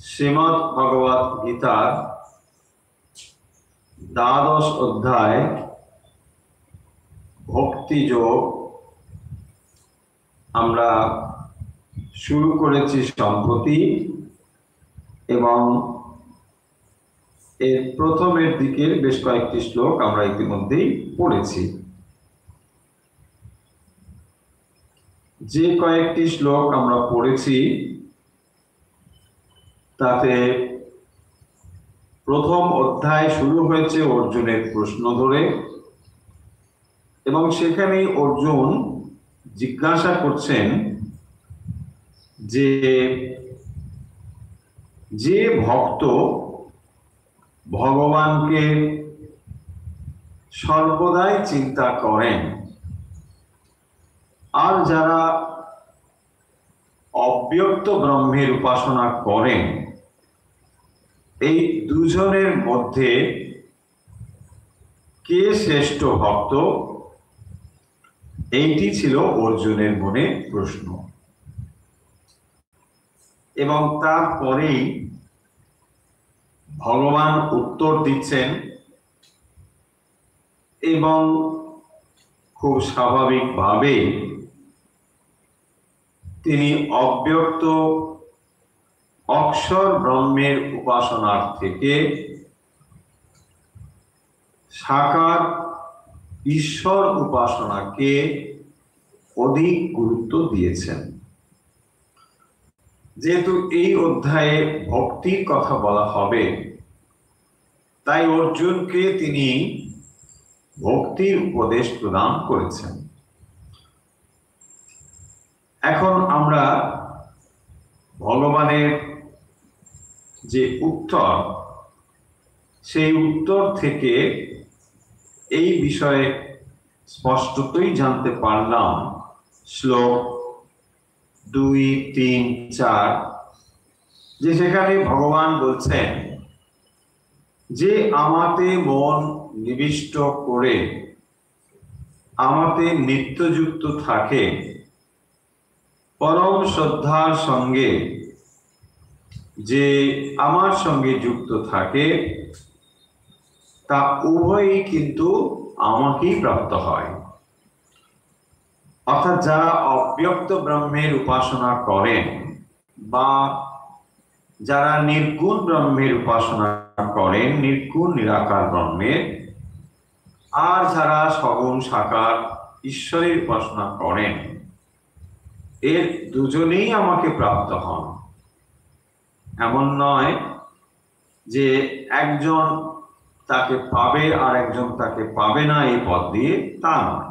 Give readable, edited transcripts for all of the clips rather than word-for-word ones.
শ্রীমদ্ ভগবত গীতার দ্বাদশ অধ্যায় ভক্তি যোগ আমরা শুরু করেছি সম্প্রতি এবং এর প্রথমের দিকের বেশ কয়েকটি শ্লোক আমরা ইতিমধ্যেই পড়েছি। যে কয়েকটি শ্লোক আমরা পড়েছি তাতে প্রথম অধ্যায় শুরু হয়েছে অর্জুনের প্রশ্ন ধরে এবং সেখানেই অর্জুন জিজ্ঞাসা করছেন যে যে ভক্ত ভগবানকে সর্বদাই চিন্তা করেন আর যারা অব্যক্ত ব্রহ্মের উপাসনা করেন, এই দুজনের মধ্যে কে শ্রেষ্ঠ ভক্ত, এইটি ছিল অর্জুনের মনে প্রশ্ন। এবং তারপরেই ভগবান উত্তর দিচ্ছেন এবং খুব স্বাভাবিকভাবে তিনি অব্যক্ত অক্ষর ব্রহ্মের উপাসনার থেকে সাকার ঈশ্বর উপাসনাকে অধিক গুরুত্ব দিয়েছেন। যেহেতু এই অধ্যায়ে ভক্তির কথা বলা হবে, তাই অর্জুনকে তিনি ভক্তির উপদেশ প্রদান করেছেন। এখন আমরা ভগবানের যে উত্তর, সেই উত্তর থেকে এই বিষয়ে স্পষ্টতই জানতে পারলাম শ্লোক 2, 3, 4, যে সেখানে ভগবান বলছেন যে আমাতে মন নিবিষ্ট করে আমাতে নিত্যযুক্ত থাকে, পরম শ্রদ্ধার সঙ্গে যে আমার সঙ্গে যুক্ত থাকে, তা উভয়ই কিন্তু আমাকেই প্রাপ্ত হয়। অর্থাৎ যারা অব্যক্ত ব্রহ্মের উপাসনা করেন বা যারা নির্গুণ ব্রহ্মের উপাসনা করেন, নির্গুণ নিরাকার ব্রহ্মের, আর যারা সগুণ সাকার ঈশ্বরের উপাসনা করেন, এর দুজনেই আমাকে প্রাপ্ত হন। এমন নয় যে একজন তাকে পাবে আর একজন তাকে পাবে না, এই পথ দিয়ে, তা নয়।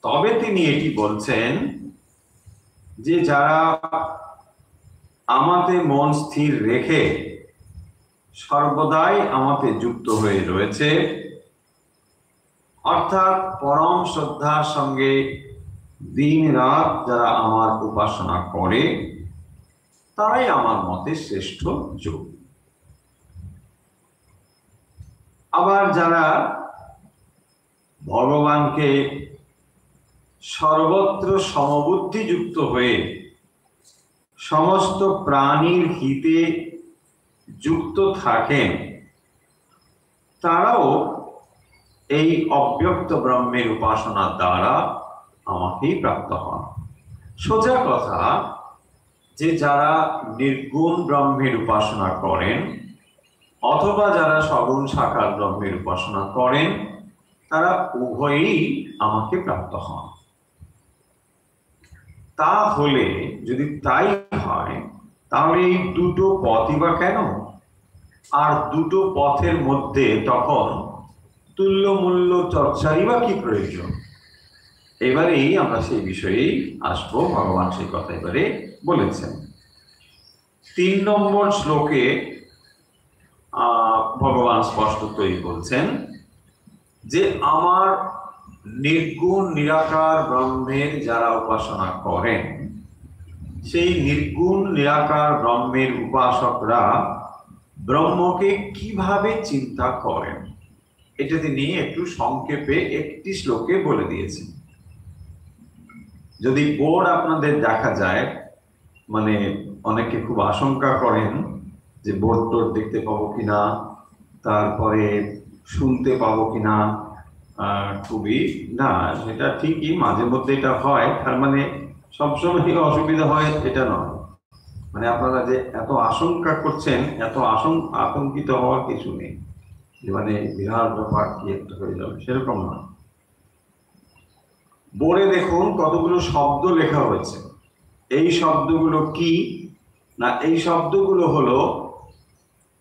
তবে তিনি এটি বলছেন যে যারা আমাতে মন স্থির রেখে সর্বদাই আমাতে যুক্ত হয়ে রয়েছে, অর্থাৎ পরম শ্রদ্ধার সঙ্গে দিন রাত যারা আমার উপাসনা করে, তারাই আমার মতে শ্রেষ্ঠ যোগ। আবার যারা ভগবানকে সর্বত্র সমবুদ্ধি যুক্ত হয়ে সমস্ত প্রাণীর হিতে যুক্ত থাকেন, তারাও এই অব্যক্ত ব্রহ্মের উপাসনার দ্বারা আমাকেই প্রাপ্ত হন। সোজা কথা যে যারা নির্গুণ ব্রহ্মের উপাসনা করেন অথবা যারা সগুণ সাকার ব্রহ্মের উপাসনা করেন, তারা উভয়ই আমাকে প্রাপ্ত হন। তাহলে যদি তাই হয়, তাহলে এই দুটো পথই বা কেন? আর দুটো পথের মধ্যে তখন তুল্য মূল্য চর্চারই বা কি প্রয়োজন? এবারেই আমরা সেই বিষয়েই আসবো। ভগবান সেই কথা এবারে বলেছেন। 3 নম্বর শ্লোকে ভগবান স্পষ্টতই বলছেন যে আমার নির্গুণ নিরাকার ব্রহ্মের যারা উপাসনা করেন, সেই নির্গুণ নিরাকার ব্রহ্মের উপাসকরা ব্রহ্মকে কিভাবে চিন্তা করেন, এটা তিনি একটু সংক্ষেপে একটি শ্লোকে বলে দিয়েছেন। যদি বোর্ড আপনাদের দেখা যায়, মানে অনেকে খুব আশঙ্কা করেন যে বোর্ড টোর্ড দেখতে পাবো কিনা, তারপরে শুনতে পাবো কিনা। খুবই না, সেটা ঠিকই মাঝে মধ্যে এটা হয়, তার মানে সবসময় অসুবিধা হয় এটা নয়। মানে আপনারা যে এত আশঙ্কা করছেন, এত আতঙ্কিত হওয়ার কিছু নেই যে মানে বিরাট ব্যাপার কি একটা হয়ে যাবে, সেরকম নয়। বোর্ডে দেখুন কতগুলো শব্দ লেখা হয়েছে। এই শব্দগুলো কি না, এই শব্দগুলো হলো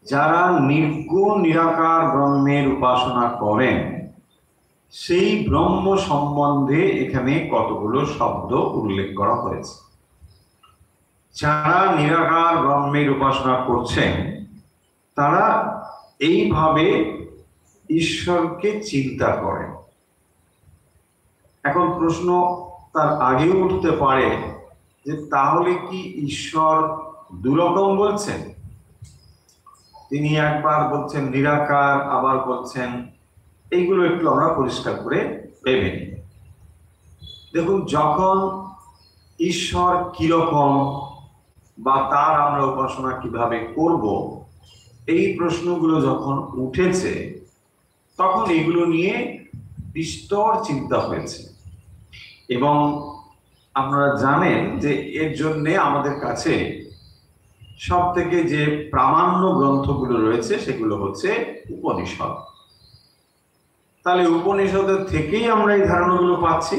যারা নির্গুণ নিরাকার ব্রহ্মের উপাসনা করেন সেই ব্রহ্ম সম্বন্ধে এখানে কতগুলো শব্দ উল্লেখ করা হয়েছে। যারা নিরাকার ব্রহ্মের উপাসনা করছেন তারা এইভাবে ঈশ্বরকে চিন্তা করেন। এখন প্রশ্ন তার আগেও উঠতে পারে যে তাহলে কি ঈশ্বর দুরকম বলছেন? তিনি একবার বলছেন নিরাকার, আবার বলছেন, এইগুলো একটু আমরা পরিষ্কার করে ভেবে নিই। দেখুন, যখন ঈশ্বর কিরকম বা তার আমরা উপাসনা কিভাবে করব, এই প্রশ্নগুলো যখন উঠেছে তখন এগুলো নিয়ে বিস্তর চিন্তা হয়েছে। এবং আপনারা জানেন যে এর জন্যে আমাদের কাছে সব থেকে যে প্রামাণ্য গ্রন্থগুলো রয়েছে সেগুলো হচ্ছে উপনিষদ। তাহলে উপনিষদের থেকেই আমরা এই ধারণাগুলো পাচ্ছি।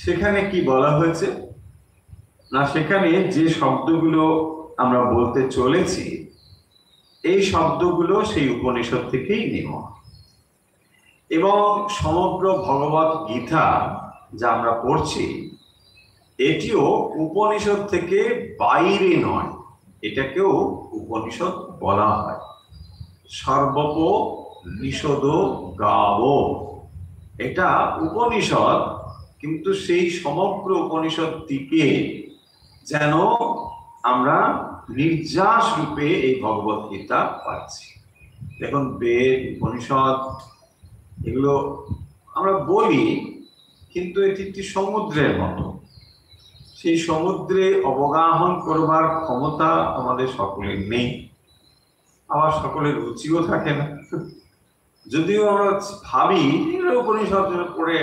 সেখানে কি বলা হয়েছে না, সেখানে যে শব্দগুলো আমরা বলতে চলেছি এই শব্দগুলো সেই উপনিষদ থেকেই নেওয়া। এবং সমগ্র ভগবত গীতা যা আমরা পড়ছি এটিও উপনিষদ থেকে বাইরে নয়, এটাকেও উপনিষদ বলা হয়। সর্বপ নিষদ গাব, এটা উপনিষদ, কিন্তু সেই সমগ্র উপনিষদটিকে যেন আমরা নির্যাস রূপে এই ভগবত গীতা পাচ্ছি। দেখুন, বেদ, উপনিষদ এগুলো আমরা বলি, কিন্তু এটি একটি সমুদ্রের মতো। সেই সমুদ্রে অবগাহন করবার ক্ষমতা আমাদের সকলের নেই, আবার সকলের রুচিও থাকে না। যদিও আমরা ভাবি উপনিষদ পড়ে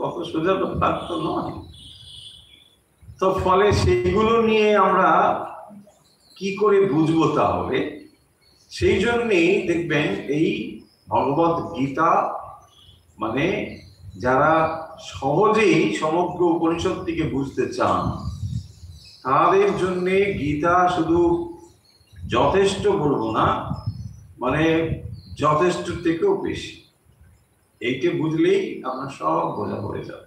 অত সোজা ব্যাপার তো নয়। তো ফলে সেগুলো নিয়ে আমরা কি করে বুঝবো তাহলে? সেই জন্যেই দেখবেন এই ভগবত গীতা মানে যারা সহজেই সমগ্র উপনিষদটিকে বুঝতে চান তাদের জন্য গীতা শুধু যথেষ্ট বলবো না, মানে যথেষ্ট থেকেও বেশি। এইটা বুঝলেই আপনার সব বোঝা হয়ে যাবে।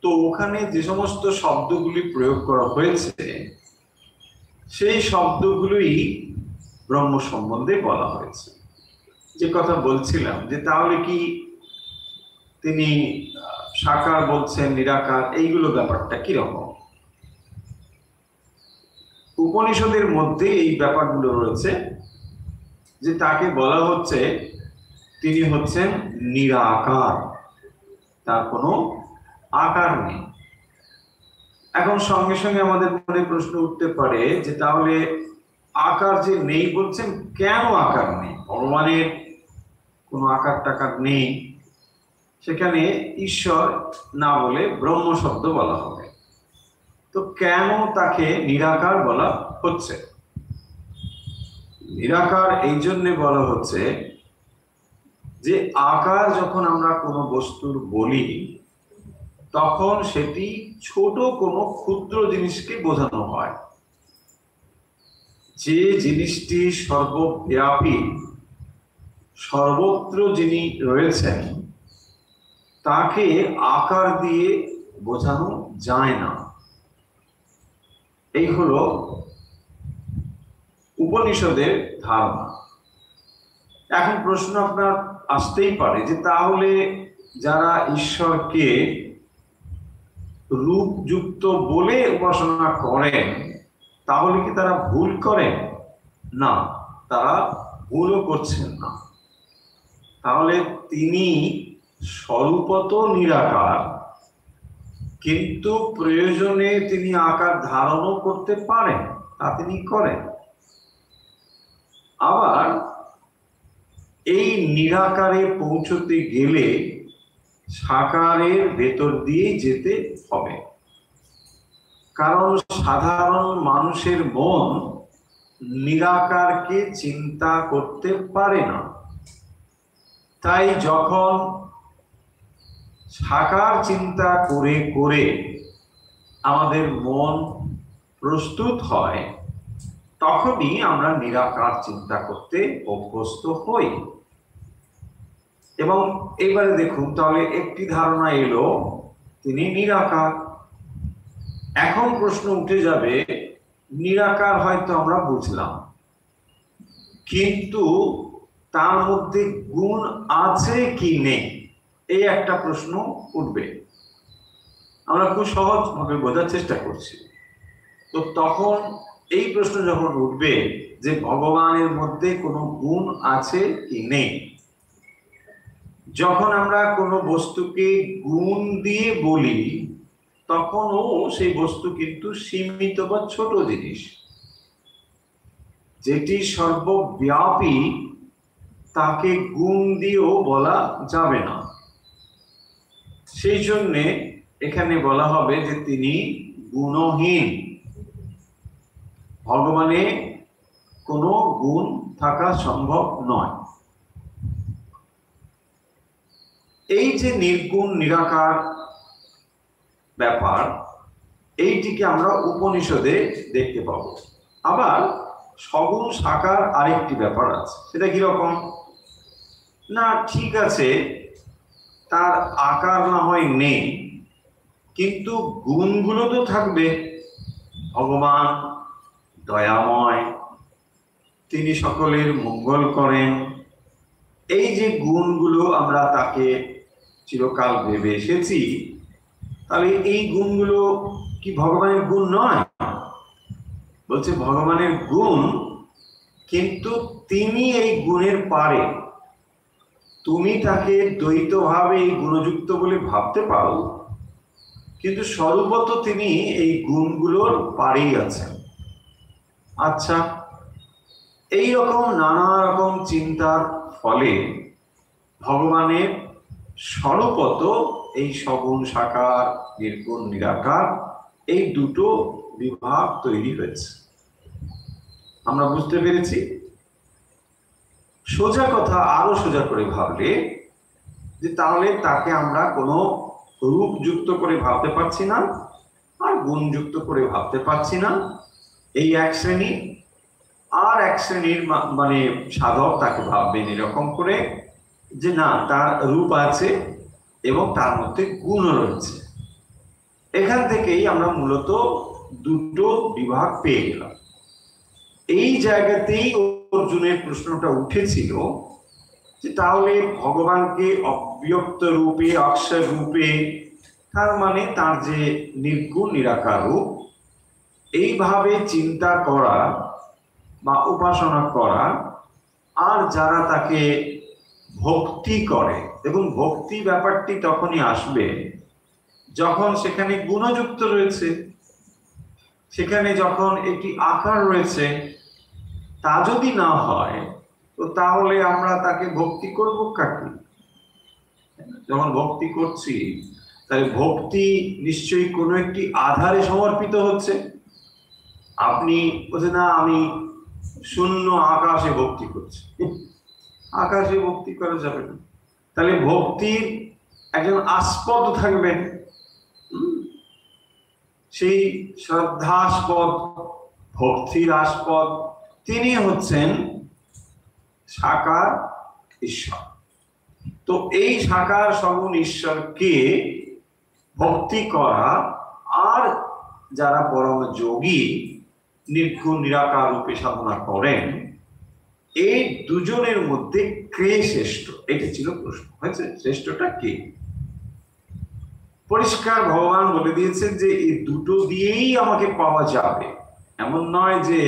তো ওখানে যে সমস্ত শব্দগুলি প্রয়োগ করা হয়েছে সেই শব্দগুলোই ব্রহ্ম সম্বন্ধে বলা হয়েছে। যে কথা বলছিলাম যে তাহলে কি তিনি সাকার বলছেন, নিরাকার, এইগুলো ব্যাপারটা কিরকম? উপনিষদের মধ্যে এই ব্যাপারগুলো রয়েছে যে তাকে বলা হচ্ছে তিনি হচ্ছেন নিরাকার, তার কোনো আকার নেই। এখন সঙ্গে সঙ্গে আমাদের মনে প্রশ্ন উঠতে পারে যে তাহলে আকার যে নেই বলছেন, কেন আকার নেই? ভগবানের কোনো আকার টাকার নেই, সেখানে ঈশ্বর না বলে ব্রহ্ম শব্দ বলা হবে। তো কেন তাকে নিরাকার বলা হচ্ছে? নিরাকার এই জন্য বলা হচ্ছে যে আকার যখন আমরা কোনো বস্তুর বলি তখন সেটি ছোট কোনো ক্ষুদ্র জিনিসকে বোঝানো হয়। যে জিনিসটি সর্বব্যাপী, সর্বত্র যিনি রয়েছেন তাকে আকার দিয়ে বোঝানো যায় না। এই হলো উপনিষদের ধারণা। এখন প্রশ্ন আপনার আসতেই পারে যে তাহলে যারা ঈশ্বরকে রূপযুক্ত বলে উপাসনা করেন তাহলে কি তারা ভুল করেন? না, তারা ভুলও করছেন না। তাহলে তিনি স্বরূপত নিরাকার, কিন্তু প্রয়োজনে তিনি আকার ধারণও করতে পারেন, তা তিনি করেন। আবার এই নিরাকারে পৌঁছতে গেলে সাকারের ভেতর দিয়ে যেতে হবে, কারণ সাধারণ মানুষের মন নিরাকারকে চিন্তা করতে পারে না। তাই যখন সাকার চিন্তা করে করে আমাদের মন প্রস্তুত হয়, তখনই আমরা নিরাকার চিন্তা করতে অভ্যস্ত হই। এবং এবারে দেখুন, তাহলে একটি ধারণা এলো তিনি নিরাকার। এখন প্রশ্ন উঠে যাবে, নিরাকার হয়তো আমরা বুঝলাম, কিন্তু তার মধ্যে গুণ আছে কি নেই, এই একটা প্রশ্ন উঠবে। আমরা খুব সহজভাবে বোঝার চেষ্টা করছি। তো তখন এই প্রশ্ন যখন উঠবে যে ভগবানের মধ্যে কোনো গুণ আছে কি নেই, যখন আমরা কোনো বস্তুকে গুণ দিয়ে বলি তখনও সেই বস্তু কিন্তু সীমিত বা ছোট জিনিস। যেটি সর্বব্যাপী তাকে গুণ দিয়েও বলা যাবে না। সেই জন্যে এখানে বলা হবে যে তিনি গুণহীন। ভগবানে কোনো গুণ থাকা সম্ভব নয়। এই যে নির্গুণ নিরাকার ব্যাপার, এইটিকে আমরা উপনিষদে দেখতে পাবো। আবার সগুণ সাকার আরেকটি ব্যাপার আছে, সেটা কিরকম না, ঠিক আছে তার আকার না হয় নেই, কিন্তু গুণগুলো তো থাকবে। ভগবান দয়াময়, তিনি সকলের মঙ্গল করেন। এই যে গুণগুলো আমরা তাকে চিরকাল ভেবে এসেছি, তাহলে এই গুণগুলো কি ভগবানের গুণ নয়? বলছে ভগবানের গুণ, কিন্তু তিনি এই গুণের পারে। তুমি তাকে দ্বৈতভাবে এই গুণযুক্ত বলে ভাবতে পারো, কিন্তু স্বরূপত তিনি এই গুণগুলোর পারেই আছেন। আচ্ছা, এই রকম নানা রকম চিন্তার ফলে ভগবানের স্বরূপত এই সগুণ সাকার নির্গুণ নিরাকার এই দুটো বিভাগ তৈরি হয়েছে। আমরা বুঝতে পেরেছি। সোজা কথা, আরো সোজা করে ভাবলে যে তাহলে তাকে আমরা কোনো রূপ যুক্ত করে ভাবতে পারছি না, আর গুণ যুক্ত করে ভাবতে পারছি না। এই এক শ্রেণী, আর এক শ্রেণীর মানে সাধক তাকে ভাববেন এরকম করে যে না, তার রূপ আছে এবং তার মধ্যে গুণ রয়েছে। এখান থেকেই আমরা মূলত দুটো বিভাগ পেয়ে গেলাম। এই জায়গাতেই অর্জুনের প্রশ্নটা উঠেছিল যে তাহলে ভগবানকে অব্যক্ত রূপে, অক্ষর রূপে, তার মানে তার যে নির্গুণ নিরাকার রূপ, এইভাবে চিন্তা করা বা উপাসনা করা, আর যারা তাকে ভক্তি করে, এবং ভক্তি ব্যাপারটি তখনই আসবে যখন সেখানে গুণযুক্ত রয়েছে, সেখানে যখন একটি আকার রয়েছে। তা যদি না হয় তো তাহলে আমরা তাকে ভক্তি করব কাকে? যখন ভক্তি করছি, তাহলে ভক্তি নিশ্চয়ই কোনো একটি আধারে সমর্পিত হচ্ছে। আপনি বলছেন না আমি শূন্য আকাশে ভক্তি করছি, আকাশে ভক্তি করা যাবে না। তাহলে ভক্তির একজন আস্পদ থাকবেন, সেই শ্রদ্ধাস্পদ, ভক্তির আস্পদ, তিনি হচ্ছেন সাকার ঈশ্বর। তো এই সাকার সগুণ ঈশ্বরকে ভক্তি করা আর যারা পরম যোগী নির্গুণ নিরাকার রূপে সাধনা করেন, এই দুজনের মধ্যে কে শ্রেষ্ঠ? এটা ছিল প্রশ্ন। হয়েছে, শ্রেষ্ঠটা কে? পরিষ্কার ভগবান বলে দিয়েছেন যে এই দুটো দিয়েই আমাকে পাওয়া যাবে। এমন নয় যে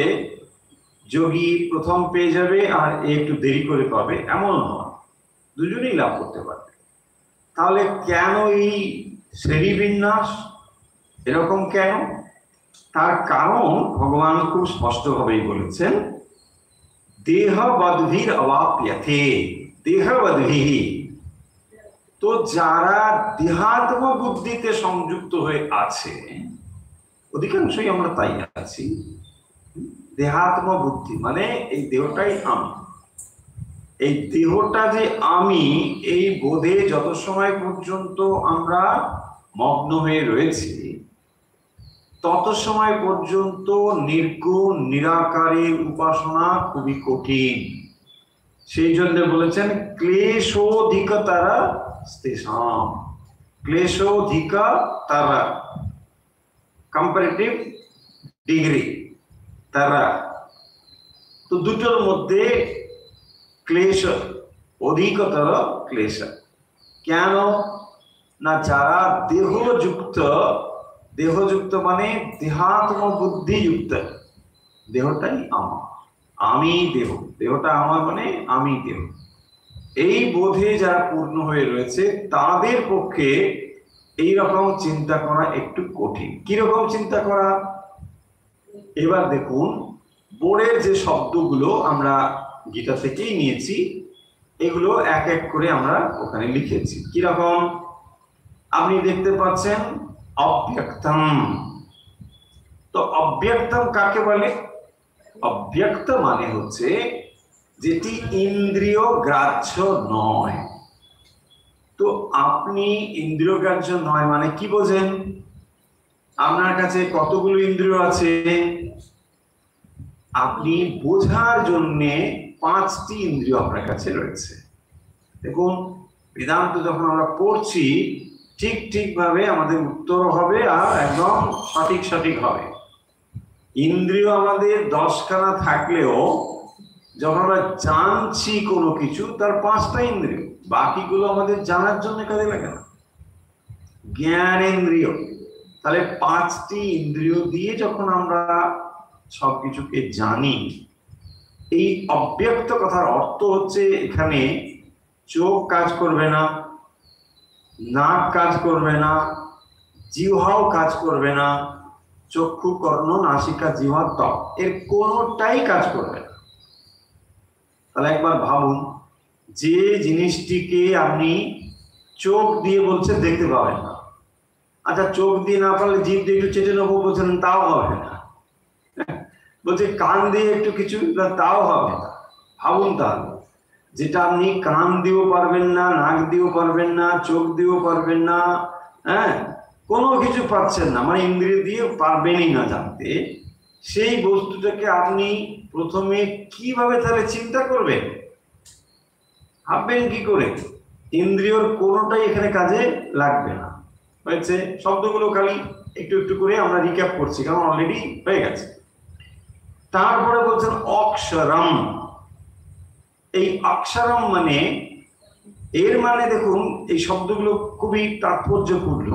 যোগী প্রথম পেয়ে যাবে আর একটু দেরি করে পাবে, এমন নয়, দুজনেই লাভ করতে পারবে। তাহলে কেন এই শ্রেণীবিন্যাস? এরকম কেন? তার কারণ ভগবান খুব স্পষ্টভাবেই বলেছেন, দেহবদ্ভির অবাপ্যতে, দেহবদ্ভি। তো যারা দেহাত্ম বুদ্ধিতে সংযুক্ত হয়ে আছে, অধিকাংশই আমরা তাই আছি, দেহাত্ম বুদ্ধি মানে এই দেহটাই আমি, এই দেহটা যে আমি, এই বোধে যত সময় পর্যন্ত আমরা মগ্ন হয়ে রয়েছি, তত সময় পর্যন্ত নির্গুণ নিরাকারের উপাসনা খুবই কঠিন। সেই জন্য বলেছেন ক্লেশোধিক তারা স্তেষাম, ক্লেশোধিক তারা কম্পারেটিভ ডিগ্রি তারা। তো দুটোর মধ্যে ক্লেশ, অধিকতর ক্লেশ। কেন না, যারা দেহযুক্ত, দেহযুক্ত মানে দেহাত্ম বুদ্ধিযুক্ত, দেহটাই আমার, আমি দেহ, দেহটা আমার মানে আমি দেহ, এই বোধে যারা পূর্ণ হয়ে রয়েছে তাদের পক্ষে এই রকম চিন্তা করা একটু কঠিন। কিরকম চিন্তা করা? এবার দেখুন, বোর্ডের যে শব্দগুলো আমরা গীতা থেকেই নিয়েছি, এগুলো এক এক করে আমরা ওখানে লিখেছি। কিরকম আপনি দেখতে পাচ্ছেন, অব্যক্তম। তো অব্যক্তম কাকে বলে? অব্যক্ত মানে হচ্ছে যেটি ইন্দ্রিয় গ্রাহ্য নয়। তো আপনি ইন্দ্রিয় গ্রাহ্য নয় মানে কি বোঝেন? আপনার কাছে কতগুলো ইন্দ্রিয় আছে? আপনি বোঝার জন্যে 5টি ইন্দ্রিয় আপনার কাছে রয়েছে। দেখুন, বেদান্ত যখন আমরা পড়ছি ঠিক ঠিকভাবে আমাদের উত্তর হবে আর একদম সঠিক সঠিক হবে। ইন্দ্রিয় আমাদের 10খানা থাকলেও যখন আমরা জানছি কোনো কিছু, তার 5টা ইন্দ্রিয়, বাকিগুলো আমাদের জানার জন্য কাজে লাগে না, জ্ঞানেন্দ্রিয়। তাহলে 5টি ইন্দ্রিয় দিয়ে যখন আমরা সবকিছুকে জানি, এই অব্যক্ত কথার অর্থ হচ্ছে এখানে চোখ কাজ করবে না, নাক কাজ করবে না, জিহ্বাও কাজ করবে না, চক্ষু কর্ণ নাসিকা জিহ্বা ত্বক এর কোনোটাই কাজ করবে না। তাহলে একবার ভাবুন, যে জিনিসটিকে আপনি চোখ দিয়ে বলছেন দেখতে পাবেন না, আচ্ছা চোখ দিয়ে না পারলে জিভ দিয়ে একটু চেটে নেবো বলছেন, তাও হবে না। বলছে কান দিয়ে একটু কিছু, তাও হবে না। ভাবুন তাহলে, যেটা আপনি কান দিয়েও পারবেন না, নাক দিয়েও পারবেন না, চোখ দিয়েও পারবেন না, হ্যাঁ, কোনো কিছু পাচ্ছেন না, মানে ইন্দ্রিয় দিয়ে পারবেনই না জানতে, সেই বস্তুটাকে আপনি প্রথমে কিভাবে তাহলে চিন্তা করবেন? ভাববেন কি করে? ইন্দ্রিয়র কোনোটাই এখানে কাজে লাগবে না। হয়েছে? শব্দগুলো খালি একটু একটু করে আমরা রিক্যাপ করছি, কারণ অলরেডি হয়ে গেছে। তারপরে বলছেন অক্ষরম। এই অক্ষরম মানে, এর মানে দেখুন এই শব্দগুলো খুবই তাৎপর্যপূর্ণ।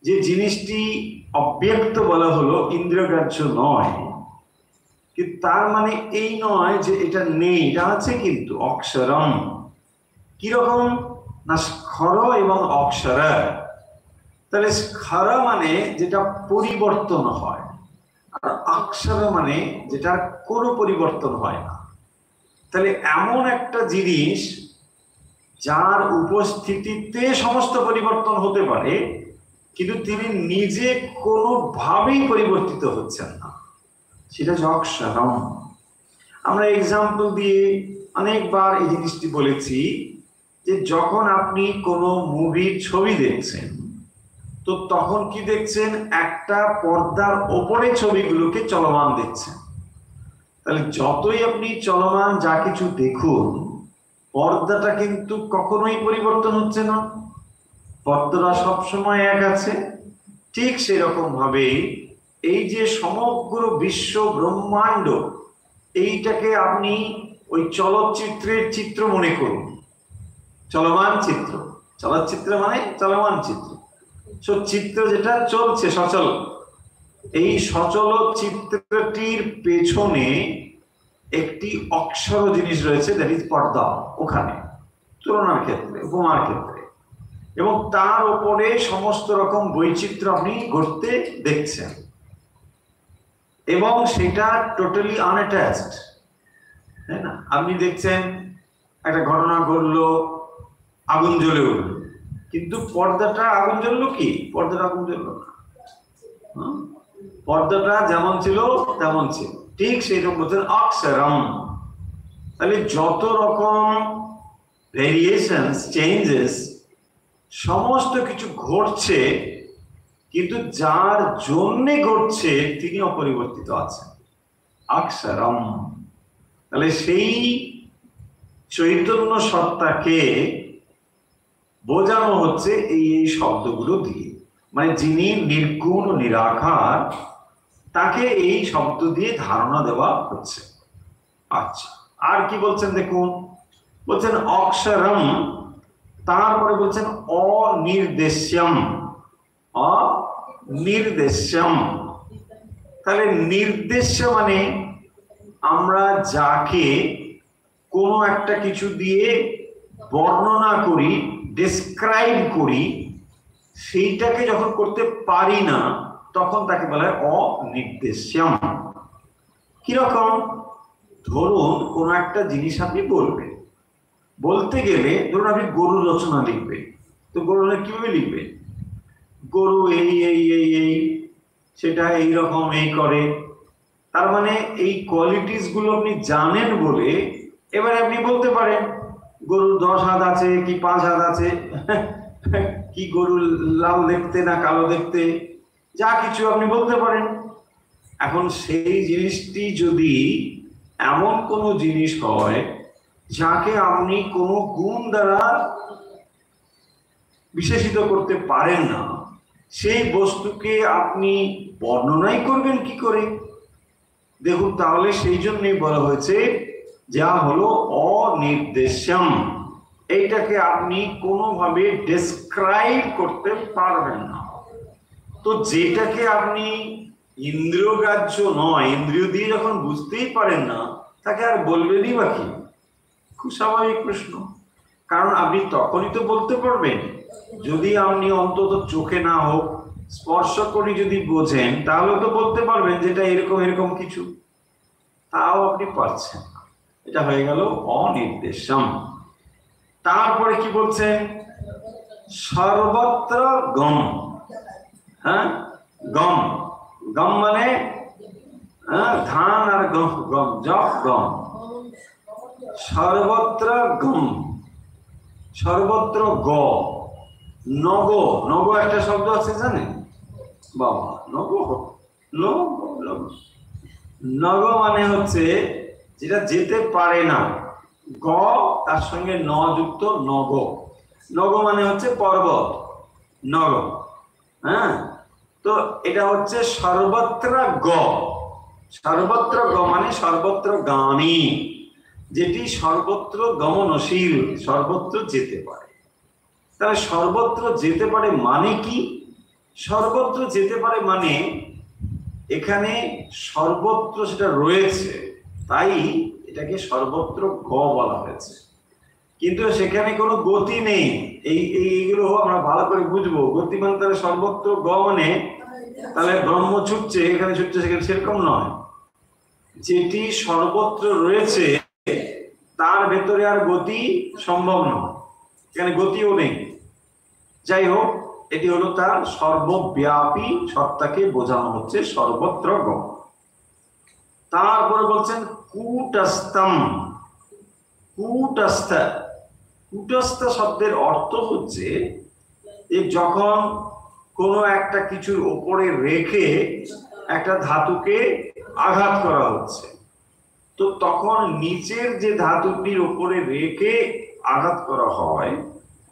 যে জিনিসটি অব্যক্ত বলা হলো, ইন্দ্রিয়গ্রাহ্য নয়, কিন্তু তার মানে এই নয় যে এটা নেই, এটা আছে কিন্তু। অক্ষরম কিরকম না, স্খর এবং অক্ষর। তাহলে স্খর মানে যেটা পরিবর্তন হয়, আর অক্ষর মানে যেটার কোনো পরিবর্তন হয় না। তাহলে এমন একটা জিনিস যার উপস্থিতিতে সমস্ত পরিবর্তন হতে পারে, কিন্তু তিনি নিজে কোনোভাবেই পরিবর্তিত হচ্ছেন না, সেটা হচ্ছে অক্ষরম। আমরা এক্সাম্পল দিয়ে অনেকবার এই জিনিসটি বলেছি যে যখন আপনি কোনো মুভির ছবি দেখছেন, তো তখন কি দেখছেন? একটা পর্দার ওপরে ছবিগুলোকে চলমান দেখছেন। তাহলে যতই আপনি চলমান যা কিছু দেখুন, পর্দাটা কিন্তু কখনোই পরিবর্তন হচ্ছে না, পর্দাটা সবসময় এক আছে। ঠিক সেরকম ভাবে এই যে সমগ্র বিশ্ব ব্রহ্মাণ্ড, এইটাকে আপনি ওই চলচ্চিত্রের চিত্র মনে করুন, চলমান চিত্র। চলচ্চিত্র মানে চলমান চিত্র, চিত্র যেটা চলছে সচল। এই সচল চিত্রটির পেছনে একটি অক্ষর জিনিস রয়েছে, দ্যাট ইজ পর্দা। ওখানে তুলনার ক্ষেত্রে, উপমার ক্ষেত্রে এবং তার উপরে সমস্ত রকম বৈচিত্র্য আপনি ঘটতে দেখছেন, এবং সেটা টোটালি আনঅ্যাটাচড, তাই না? আপনি দেখছেন একটা ঘটনা ঘটলো, আগুন জ্বলে উঠল, কিন্তু পর্দাটা আগুন জ্বললো কি? পর্দাটা আগুন জ্বললো না, পর্দাটা যেমন ছিল তেমন ছিল। ঠিক সেই রকম বলছেন অক্ষরম। তাহলে যত রকম ভেরিয়েশনস, চেঞ্জেস, সমস্ত কিছু ঘটছে, কিন্তু যার জন্য ঘটছে তিনি অপরিবর্তিত আছেন, অক্ষরম। তাহলে সেই চৈতন্য সত্তাকে বোঝানো হচ্ছে এই শব্দগুলো দিয়ে, মানে যিনি নির্গুণ ও নিরাকার, তাকে এই শব্দ দিয়ে ধারণা দেওয়া হচ্ছে। আচ্ছা, আর কি বলছেন দেখুন, বলছেন অক্ষরম, তারপরে বলছেন অনির্দেশ্যম। অনির্দেশ্যম, তাহলে নির্দেশ্য মানে আমরা যাকে কোনো একটা কিছু দিয়ে বর্ণনা করি, ডেসক্রাইব করি, সেইটাকে যখন করতে পারি না তখন তাকে বলা হয় অনির্দেশ্যম। কিরকম? ধরুন কোনো একটা জিনিস আপনি বলবেন, বলতে গেলে ধরুন আপনি গরু রচনা লিখবেন, তো গরু কিভাবে লিখবেন? গরু এই এই এই এই, সেটা এইরকম এই করে, তার মানে এই কোয়ালিটিস গুলো আপনি জানেন বলে এবার আপনি বলতে পারেন গরুর 10 হাত আছে কি 5 হাত আছে, কি গরু লাল দেখতে না কালো দেখতে, যা কিছু আপনি বলতে পারেন। এখন সেই জিনিসটি যদি এমন কোনো জিনিস হয় যাকে আপনি কোনো গুণ দ্বারা বিশেষিত করতে পারেন না, সেই বস্তুকে আপনি বর্ণনাই করবেন কি করে? দেখুন, তাহলে সেই জন্যই বলা হয়েছে যা হলো অনির্দেশ্যম, এইটাকে আপনি কোনোভাবে ডেসক্রাইব করতে পারবেন না। তো যেটাকে আপনি ইন্দ্রিয়গ্রাহ্য নয়, ইন্দ্রিয় দিয়ে যখন বুঝতেই পারেন না, তাকে আর বলবেনই বা কি? খুব স্বাভাবিক প্রশ্ন। কারণ আপনি তখনই তো বলতে পারবেন যদি আপনি অন্তত চোখে না হোক স্পর্শ করে যদি বোঝেন, তাহলে তো বলতে পারবেন যেটা এরকম এরকম কিছু, তাও আপনি পারছেন না। এটা হয়ে গেল অনির্দেশ্যম। তারপরে কি বলছে? সর্বত্র গম। হ্যাঁ, গম, গম মানে ধান আর গম, গম জব গম। সর্বত্র গম, সর্বত্র গ, নগ, নগ একটা শব্দ আছে জানেন বাবা? নগ, নগ মানে হচ্ছে যেটা যেতে পারে না, গ তার সঙ্গে ন যুক্ত নগ। নগ মানে হচ্ছে পর্বত, নগ। হ্যাঁ, তো এটা হচ্ছে সর্বত্র গ। সর্বত্র গ মানে সর্বত্র গামী, যেটি সর্বত্র গমনশীল, সর্বত্র যেতে পারে। তাহলে সর্বত্র যেতে পারে মানে কি? সর্বত্র যেতে পারে মানে এখানে সর্বত্র সেটা রয়েছে, তাই এটাকে সর্বত্র গ বলা হয়েছে। কিন্তু সেখানে কোনো গতি নেই। এইগুলো আমরা ভালো করে বুঝবো। গতি মানে তাহলে সর্বত্র গ মানে তাহলে ব্রহ্ম ছুটছে, এখানে ছুটছে, সেখানে সেরকম নয়। যেটি সর্বত্র রয়েছে তার ভেতরে আর গতি সম্ভব নয়, এখানে গতিও নেই। যাই হোক, এটি হলো তার সর্বব্যাপী সত্তাকে বোঝানো হচ্ছে সর্বত্র গ। তারপরে বলছেন কূটস্থম। কূটস্থ, কূটস্থ শব্দের অর্থ হচ্ছে যে যখন কোনো একটা কিছুর উপরে রেখে একটা ধাতুকে আঘাত করা হচ্ছে, তো তখন নিচের যে ধাতুটির উপরে রেখে আঘাত করা হয়,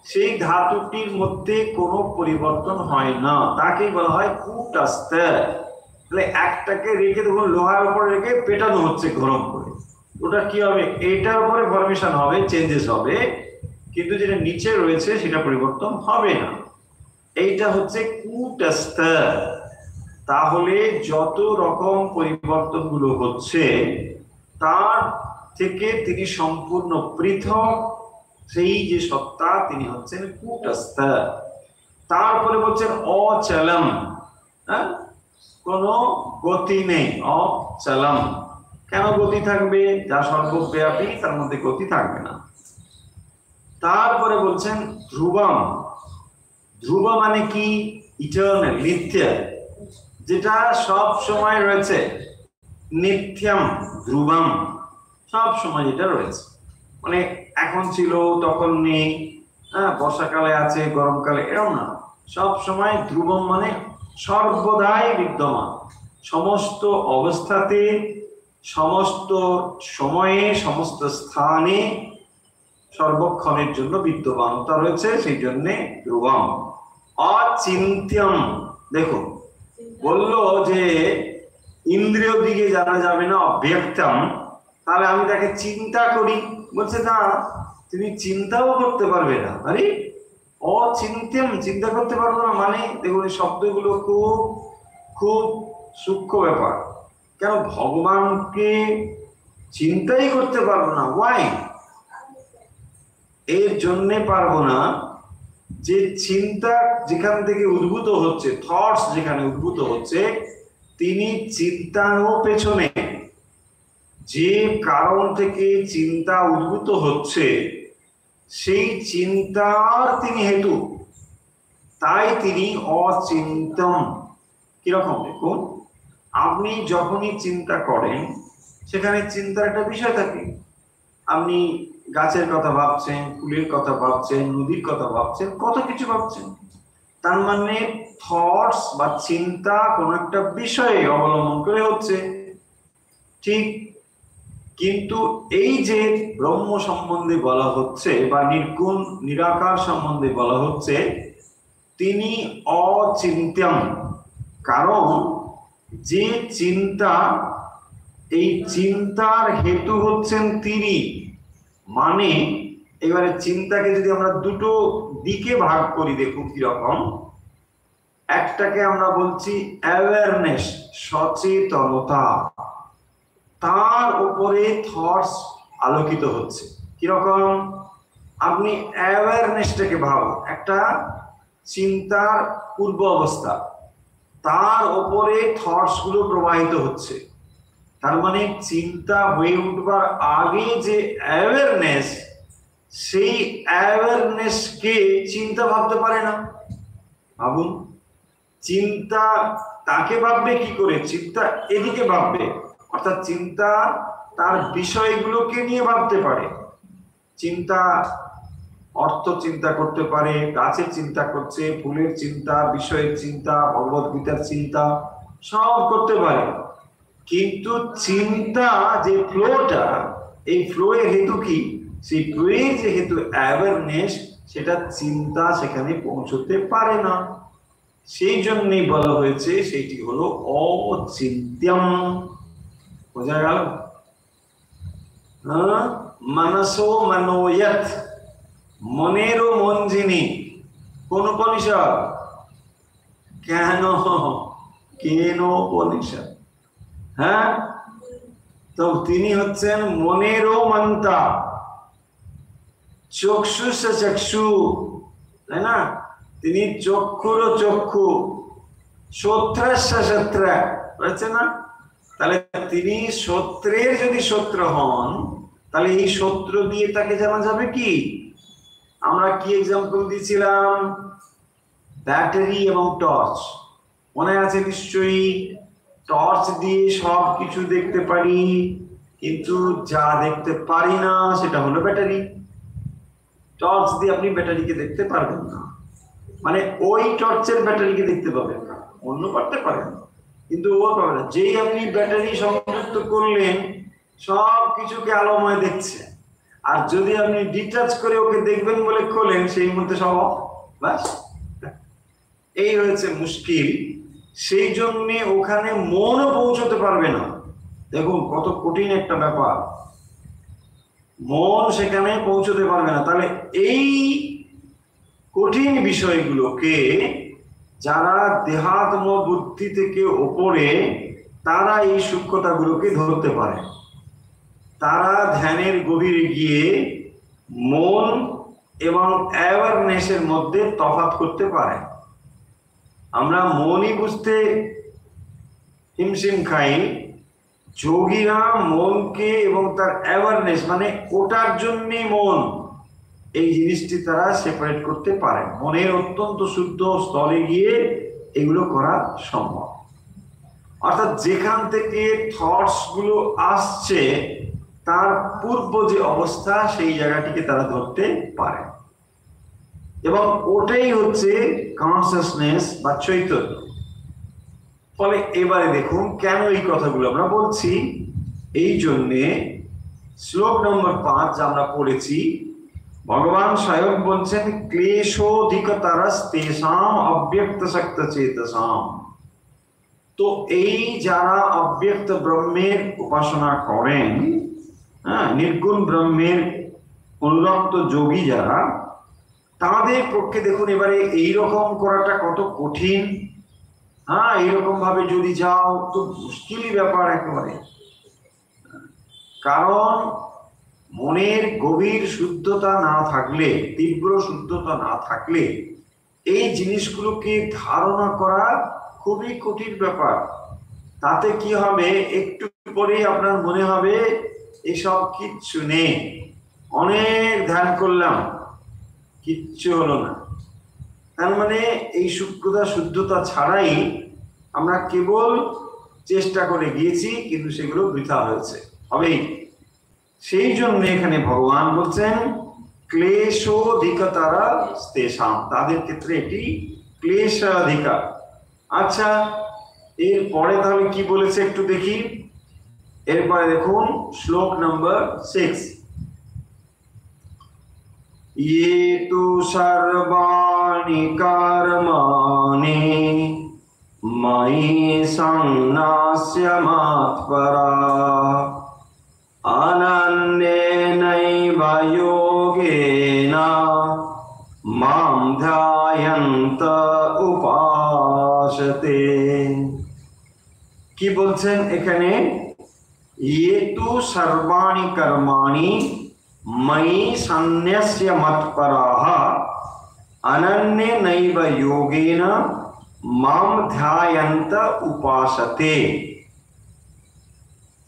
সেই ধাতুটির মধ্যে কোনো পরিবর্তন হয় না, তাকেই বলা হয় কূটস্থ। তাহলে একটাকে রেখে দেখুন লোহার উপরে রেখে পেটানো হচ্ছে গরম করে, ওটা কি হবে? এটার উপরে ফরমেশন হবে, চেঞ্জেস হবে, কিন্তু যেটা নিচে রয়েছে সেটা পরিবর্তন হবে না। এইটা হচ্ছে কূটস্থ। তাহলে যত রকম পরিবর্তনগুলো হচ্ছে তার থেকে তিনি সম্পূর্ণ পৃথক সেই যে সত্তা তিনি হচ্ছেন কূটস্থ। তারপরে বলছেন অচলম, হ্যাঁ, কোনো গতি নেই, অচলম। কেন গতি থাকবে? যা সর্বব্যাপী তার মধ্যে গতি থাকবে না। তারপরে বলছেন ধ্রুবম। ধ্রুব মানে কি? ইটারনাল, নিত্য, যেটা সব সময় রয়েছে। নিত্যম ধ্রুবম, সব সময় যেটা রয়েছে, মানে এখন ছিল তখন নেই, হ্যাঁ, বর্ষাকালে আছে গরমকালে, এরকম না, সব সময়। ধ্রুবম মানে সর্বদাই বিদ্যমান, সমস্ত অবস্থাতে, সমস্ত সময়ে, সমস্ত স্থানে, সর্বক্ষণের জন্য বিদ্যমানতা রয়েছে, সেই জন্য ধ্রুবম। অচিন্ত্যম, দেখুন বললো যে ইন্দ্রিয় দিকে জানা যাবে না, অব্যক্তম, তাহলে আমি তাকে চিন্তা করি, বলছে না তুমি চিন্তাও করতে পারবে না। আরে অচিন্ত্যম, চিন্তা করতে পারবো না মানে, দেখুন এই শব্দগুলো খুব খুব সূক্ষ্ম ব্যাপার। কেন ভগবানকে চিন্তাই করতে পারবো না? ওয়াই? এর জন্যে পারবো না যে চিন্তা যেখান থেকে উদ্ভূত হচ্ছে, থটস যেখানে উদ্ভূত হচ্ছে, তিনি চিন্তারও পেছনে, যে কারণ থেকে চিন্তা উদ্ভূত হচ্ছে সেই চিন্তার তিনি হেতু, তাই তিনি অচিন্তম। কিরকম? দেখুন, আপনি যখনই চিন্তা করেন সেখানে চিন্তার একটা বিষয় থাকে। আপনি গাছের কথা ভাবছেন, ফুলের কথা ভাবছেন, নদীর কথা ভাবছেন, কত কিছু ভাবছেন, তার মানে থটস বা চিন্তা কোন একটা বিষয়ে অবলম্বন করে হচ্ছে, ঠিক। কিন্তু এই যে ব্রহ্ম সম্বন্ধে বলা হচ্ছে বা নির্গুণ নিরাকার সম্বন্ধে বলা হচ্ছে, তিনি অচিন্ত্যম। কারণ যে চিন্তা, এই চিন্তার হেতু হচ্ছেন তিনি। মানে এবারে চিন্তাকে যদি আমরা দুটো দিকে ভাগ করি, দেখুন কিরকম। একটাকে আমরা বলছি অ্যাওয়ারনেস, সচেতনতা, তার উপরে থটস আলোকিত হচ্ছে। কিরকম? আপনি অ্যাওয়ারনেসটাকে ভাবো, একটা চিন্তার পূর্ব অবস্থা, তার উপরে থটস গুলো প্রবাহিত হচ্ছে, তার মানে চিন্তা হয়ে উঠবার আগে যে অ্যাওয়ারনেস, সেই অ্যাওয়ারনেসকে চিন্তা ভাবতে পারে না। ভাবুন, চিন্তা তাকে ভাববে কি করে? চিন্তা এদিকে ভাববে, অর্থাৎ চিন্তা তার বিষয়গুলোকে নিয়ে ভাবতে পারে। চিন্তা অর্থ চিন্তা করতে পারে, গাছের চিন্তা করছে, ফুলের চিন্তা, বিষয়ের চিন্তা, ভগবত গীতার চিন্তা, সব করতে পারে। কিন্তু চিন্তা যে ফ্লোটা, এই ফ্লো এর হেতু কি? সেই ফ্লো এর যে হেতু অ্যাওয়ারনেস, সেটা চিন্তা সেখানে পৌঁছতে পারে না। সেই জন্যই বলা হয়েছে সেইটি হলো অচিন্ত্যম। বোঝা গেল? মানসো মনোয়ত, মনেরও মন যিনি। কোন উপনিষদ? কেন কেন উপনিষদ? হ্যাঁ, তো তিনি হচ্ছেন মনেরও মন্তা, চক্ষুষ চক্ষু, তাই না? তিনি চক্ষুরও চক্ষু, শত্রাস্য শত্র, বলছে না? তাহলে তিনি শত্রের যদি শত্র হন, তাহলে এই শত্রু দিয়ে তাকে জানা যাবে কি? আমরা কি এক্সাম্পল দিয়েছিলাম? ব্যাটারি এবং টর্চ, মনে আছে নিশ্চয়ই? টর্চ দিয়ে সব কিছু দেখতে পারি, কিন্তু যা দেখতে পারি না সেটা হলো ব্যাটারি। টর্চ দিয়ে আপনি ব্যাটারিকে দেখতে পারবেন না, মানে ওই টর্চের ব্যাটারিকে দেখতে পাবেন না, অন্য পারতে পারেন কিন্তু ও পাবে না। যেই আপনি ব্যাটারি সংযুক্ত করলেন, সব কিছুকে আলোময় দেখছে। আর যদি আপনি ডিটাচ করে ওকে দেখবেন বলে খোলেন, সেই মধ্যে সব বাস। এই হয়েছে মুশকিল। সেই জন্য ওখানে মনও পৌঁছতে পারবে না। দেখুন কত কঠিন একটা ব্যাপার, মন সেখানে পৌঁছতে পারবে না। তাহলে এই কঠিন বিষয়গুলোকে যারা দেহাত্ম বুদ্ধি থেকে ওপরে, তারা এই সূক্ষ্মতাগুলোকে ধরতে পারে। তারা ধ্যানের গভীরে গিয়ে মন এবং অ্যাওয়ারনেসের মধ্যে তফাৎ করতে পারে। আমরা মনই বুঝতে হিমশিম খাই, যোগীরা মনকে এবং তার অ্যাওয়ারনেস মানে ওটার জন্যে মন, এই জিনিসটি তারা সেপারেট করতে পারে। মনের অত্যন্ত শুদ্ধ স্তরে গিয়ে এগুলো করা সম্ভব। অর্থাৎ যেখান থেকে থটস গুলো আসছে তার পূর্ব যে অবস্থা সেই জায়গাটিকে তারা ধরতে পারে, এবং ওটাই হচ্ছে কনসিয়াসনেস বা চৈতন্য। ফলে এবারে দেখুন কেন এই কথাগুলো আমরা বলছি। এই জন্যে শ্লোক নম্বর 5 যা আমরা পড়েছি, ভগবান স্বয়ং বলছেন ক্লেশোধিকতরস তেষাম অব্যক্ত শক্ত চেতসাম। তো এই যারা অব্যক্ত ব্রহ্মের উপাসনা করেন, নির্গুণ ব্রহ্মের অনুরক্ত যোগী যারা, তাদের পক্ষে দেখুন এবারে এইরকম করাটা কত কঠিন। এইরকম ভাবে যদি যাও তো মুশকিল ব্যাপার একেবারে। কারণ মনের গভীর শুদ্ধতা না থাকলে, তীব্র শুদ্ধতা না থাকলে এই জিনিসগুলোকে ধারণা করা খুবই কঠিন ব্যাপার। তাতে কি হবে, একটু পরেই আপনার মনে হবে এসব কিচ্ছু নেই, অনেক ধ্যান করলাম কিচ্ছু হলো না। তার মানে এই সূক্ষ্মতা শুদ্ধতা ছাড়াই আমরা কেবল চেষ্টা করে গিয়েছি, কিন্তু সেগুলো বৃথা হয়েছে হবেই। সেই জন্য এখানে ভগবান বলছেন ক্লেশোধিকতারা তেষাম, তাদের ক্ষেত্রে এটি ক্লেশাধিকার। আচ্ছা, এরপরে তাহলে কি বলেছে একটু দেখি। এরপরে দেখুন শ্লোক নম্বর 6, ये तु सर्वाणि कर्माणि मयि संन्यास्य मत्परा अनन्येनैव योगेन मां ध्यायन्त उपासते। কি বলছেন এখানে, ये तु सर्वाणि कर्माणि मयि संन्यस्य मत्पराः अनन्येनैव योगेन मां ध्यायन्त उपासते।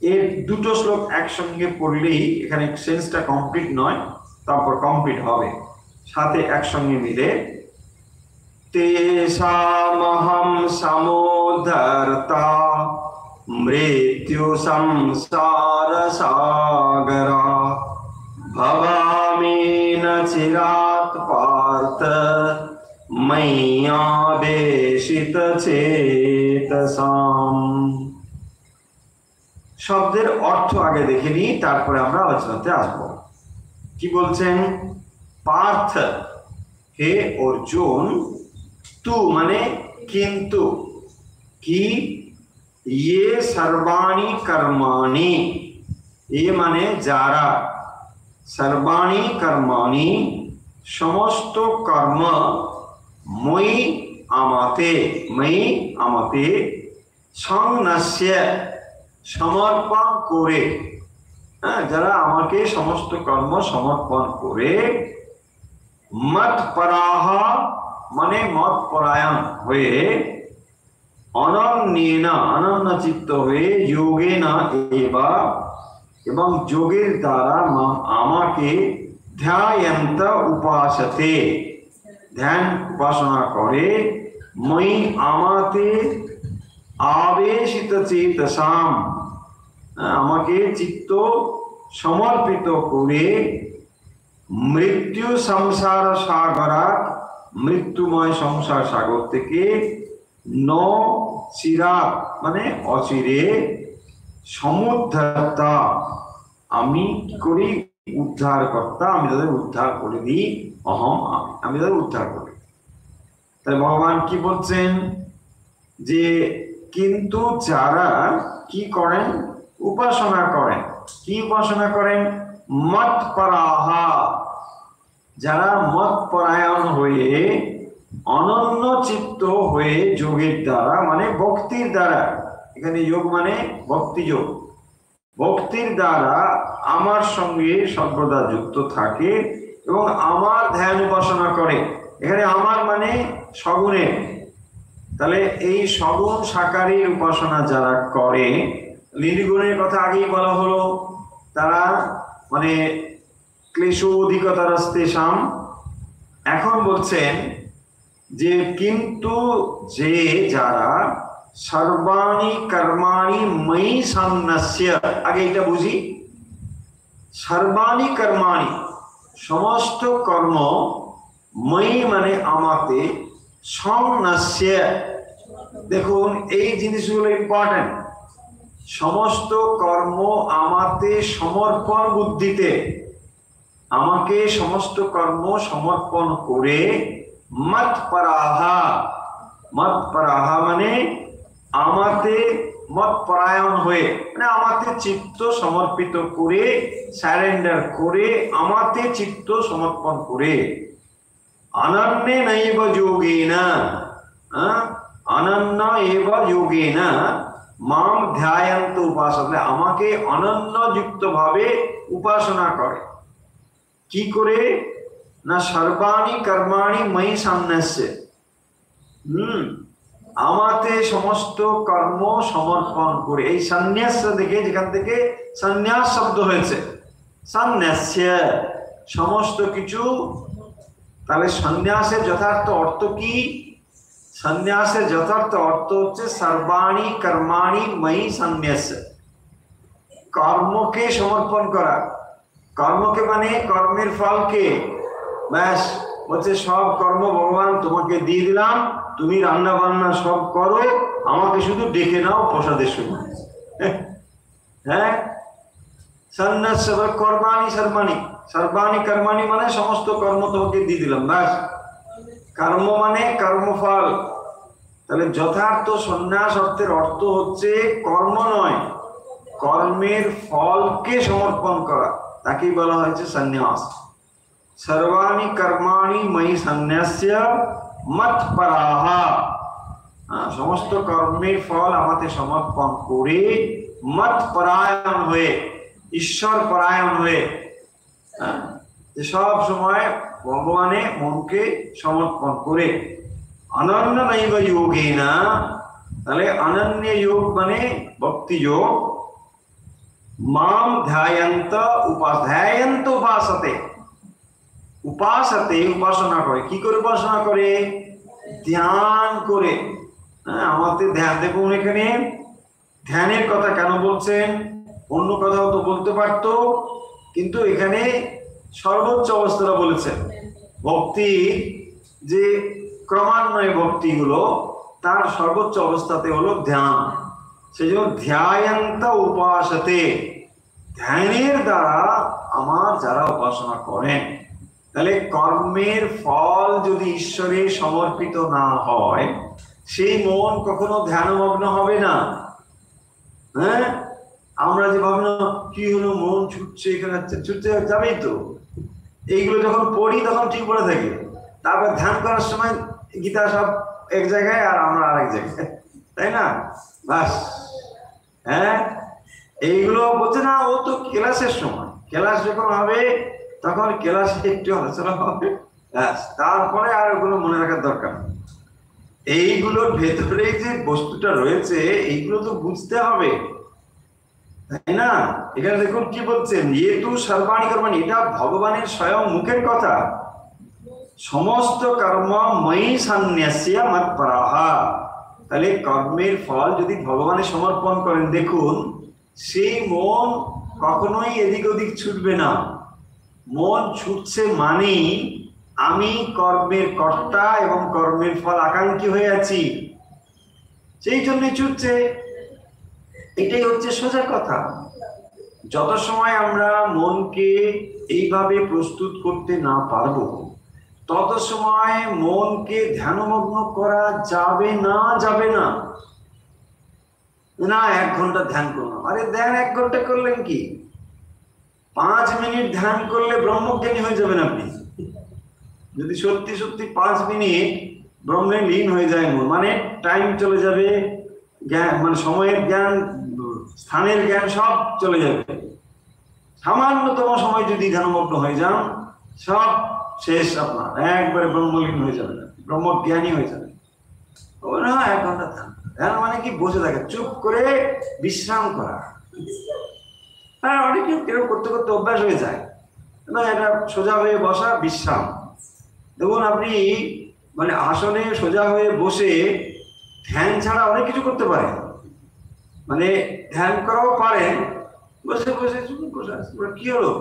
এই দুটো শ্লোক একসঙ্গে পড়লেই এখানে সেন্সটা কমপ্লিট নয়, তারপর কমপ্লিট হবে, সাথে একসঙ্গে মিলে তেষামহং সমোদ্ধর্তা মৃত্যু সংসার সাগরা ভবামি ন চিরাৎ পার্থ ময়্যাবেশিত চেতসাম। শব্দের অর্থ আগে দেখে নিই, তারপরে আমরা আলোচনাতে আসব। কি বলছেন, পার্থ হে অর্জুন, তু মানে কিন্তু, কি ये सर्वाणि कर्माणि, ये মানে যারা, सर्वाणि कर्माणि সমস্ত কর্ম, মই আমাতে, মই আমাতে, সংন্যাস্য সমর্পণ করে, যারা আমাকে সমস্ত কর্ম সমর্পণ করে, মৎপরাহ মানে মত পরায়ণ হয়ে, অনন্যেন অনন্য চিত্ত হয়ে, যোগেন এবা এবং যোগের দ্বারা আমাকে, ধ্যায়ন্ত উপাসতে ধ্যান উপাসনা করে, মই আমাতে আবেশিত চেতসাম আমাকে চিত্ত সমর্পিত করে, মৃত্যু সংসার সাগরা মৃত্যুময় সংসার সাগর থেকে, ন চিরাৎ মানে অচিরে, সমুদ্ধর্তা আমি কি করি, উদ্ধার কর্তা, আমি তাদের উদ্ধার করে দিই, অহম আমি তাদের উদ্ধার করি। তাই ভগবান কি বলছেন যে কিন্তু যারা কি করেন, উপাসনা করেন। কি উপাসনা করেন, মৎপরাহা, যারা মত পরায়ণ হয়ে, অনন্য চিত্ত হয়ে, যোগের দ্বারা মানে ভক্তির দ্বারা, এখানে যোগ মানে ভক্তি যোগ, ভক্তির দ্বারা আমার সঙ্গে সর্বদা যুক্ত থাকে এবং আমার ধ্যান উপাসনা করে। এখানে আমার মানে সগুণের। তাহলে এই সগুণ সাকারের উপাসনা যারা করে, নির্গুণের কথা আগেই বলা হলো, তারা মানে ক্লেশ অধিকতরস্তেষাম। এখন বলছেন যে কিন্তু যে যারা সর্বাণি কর্মাণি ময়ি সন্ন্যস্য, আগে এটা বুঝি, সর্বাণি কর্মাণি সমস্ত কর্ম, ময়ি মানে আমাতে, সন্ন্যস্য, দেখুন এই জিনিসগুলো ইম্পর্টেন্ট, সমস্ত কর্ম আমাতে সমর্পণ বুদ্ধিতে, আমাকে সমস্ত কর্ম সমর্পণ করে, মত পরাহা, মত পরাহা মানে আমাতে মত পরায়ণ হয়ে, মানে আমাতে চিত্ত সমর্পিত করে, সারেন্ডার করে, আমাতে চিত্ত সমর্পণ করে, অনন্যে নৈব যোগেনা, অনন্য এব যোগেনা মাম ধ্যায়ন্ত উপাসনা, আমাকে অনন্য যুক্ত ভাবে উপাসনা করে। কি করে না, সর্বাণি কর্মাণি ময়ি সন্ন্যস্য, আমাতে সমস্ত কর্ম সমর্পণ করে। এই সন্ন্যাস দেখে, যেখান থেকে সন্ন্যাস শব্দ হয়েছে, সন্ন্যাস্য সমস্ত কিছু। তাহলে সন্ন্যাসের যথার্থ অর্থ কি? সন্ন্যাসের যথার্থ অর্থ হচ্ছে সর্বাণি কর্মাণি ময়ি সন্ন্যাস, কর্মকে সমর্পণ করা। কর্মকে মানে কর্মের ফলকে, ব্যাস বলছে সব কর্ম ভগবান তোমাকে দিয়ে দিলাম, তুমি রান্না বান্না সব করো, আমাকে শুধু ডেকে নাও প্রসাদের সময়। হ্যাঁ, সন্ন্যাস কর্মাণি সর্বাণি, সর্বাণি কর্মাণি মানে সমস্ত কর্ম তোমাকে দিয়ে দিলাম, ব্যাস। কর্ম মানে কর্মফল। তাহলে যথার্থ সন্ন্যাস অর্থের অর্থ হচ্ছে কর্ম নয়, কর্মের ফলকে সমর্পণ করা, তাকেই বলা হয়েছে সন্ন্যাস। সর্বাণি কর্মাণি ময়ি সন্ন্যাস্য মত পরাহা, সমস্ত কর্মের ফল আমাকে সমর্পণ করে, মত পরায়ণ হয়ে, ঈশ্বর পরায়ণ হয়ে, সব সময় ভগবানে মনকে সমর্পণ করে। অনন্য নৈব যোগেনা, তাহলে অনন্য যোগ মানে ভক্তি যোগ, মাম ধ্যায়ন্ত ধ্যায়ন্ত উপাসতে, উপাসতে উপাসনা করে। কি করে উপাসনা করে? ধ্যান করে। আমাদের ধ্যান, দেখুন এখানে ধ্যানের কথা কেন বলছেন, অন্য কথাও তো বলতে পারতো, কিন্তু এখানে সর্বোচ্চ অবস্থাটা বলেছেন। ভক্তি যে ক্রমান্বয়ে ভক্তিগুলো, তার সর্বোচ্চ অবস্থাতে হলো ধ্যান। সেই জন্য ধ্যায়ন্ত উপাসতে, ধ্যানের দ্বারা আমার যারা উপাসনা করেন, তাহলে কর্মের ফল যদি ঈশ্বরে সমর্পিত না হয়, সেই মন কখনো ধ্যানমগ্ন হবে না। হ্যাঁ, আমরা যে ভাবনা কি হলো, মন ছুটছে, এখানে ছুটতে যাবেই তো, এইগুলো যখন পড়ি তখন ঠিক পড়ে থাকে, তারপর ধ্যান করার সময় গীতা সব এক জায়গায় আর আমরা আরেক জায়গায়, তাই না? বাস, হ্যাঁ, এইগুলো বলছে না, ও তো ক্লাসের সময়, ক্লাস যখন হবে তখন ক্লাসে একটু আলোচনা হবে, তারপরে আর ওগুলো মনে রাখার দরকার। এইগুলোর ভেতরে যে বস্তুটা রয়েছে, এইগুলো তো বুঝতে হবে, তাই না? এখানে দেখুন কি বলছেন, ইয়ে তু সর্বাণি কর্মাণি, এটা ভগবানের স্বয়ং মুখের কথা। সমস্ত কর্ম ময়ি সন্ন্যাস্য মত পরাহা, তাহলে কর্মের ফল যদি ভগবানের সমর্পণ করেন, দেখুন সেই মন কখনোই এদিক ওদিক ছুটবে না। মন ছুটছে মানেই আমি কর্মের কর্তা এবং কর্মের ফল আকাঙ্ক্ষী হয়ে আছি, সেই জন্যই ছুটছে। এটাই হচ্ছে সোজা কথা। যত সময় আমরা মনকে এইভাবে প্রস্তুত করতে না পারবো, তত সময় মনকে ধ্যানমগ্ন করা যাবে না, যাবে না। না 1 ঘন্টা ধ্যান করলাম, আরে ধ্যান 1 ঘন্টা করলেন কি, 5 মিনিট ধ্যান করলে ব্রহ্মজ্ঞানী হয়ে যাবেন আপনি। যদি সত্যি সত্যি 5 মিনিট ব্রহ্মে লীন হয়ে যায়, মানে টাইম চলে যাবে, জ্ঞান মানে সময়ের জ্ঞান স্থানের জ্ঞান সব চলে যাবে। সামান্যতম সময় যদি ধ্যানমগ্ন হয়ে যান, সব শেষ, আপনার একবারে ব্রহ্মলীন হয়ে যাবে, ব্রহ্মজ্ঞানী হয়ে যাবে। না 1 ঘন্টা ধ্যান, ধ্যান মানে কি বসে থাকে, চুপ করে বিশ্রাম করা। হ্যাঁ, অনেকে এরকম করতে করতে অভ্যাস হয়ে যায় না, এটা সোজা হয়ে বসা, বিশ্রাম। দেখুন আপনি মানে আসনে সোজা হয়ে বসে ধ্যান ছাড়া অনেক কিছু করতে পারেন, মানে ধ্যান করাও পারেন, বসে বসে বসে কি হলো,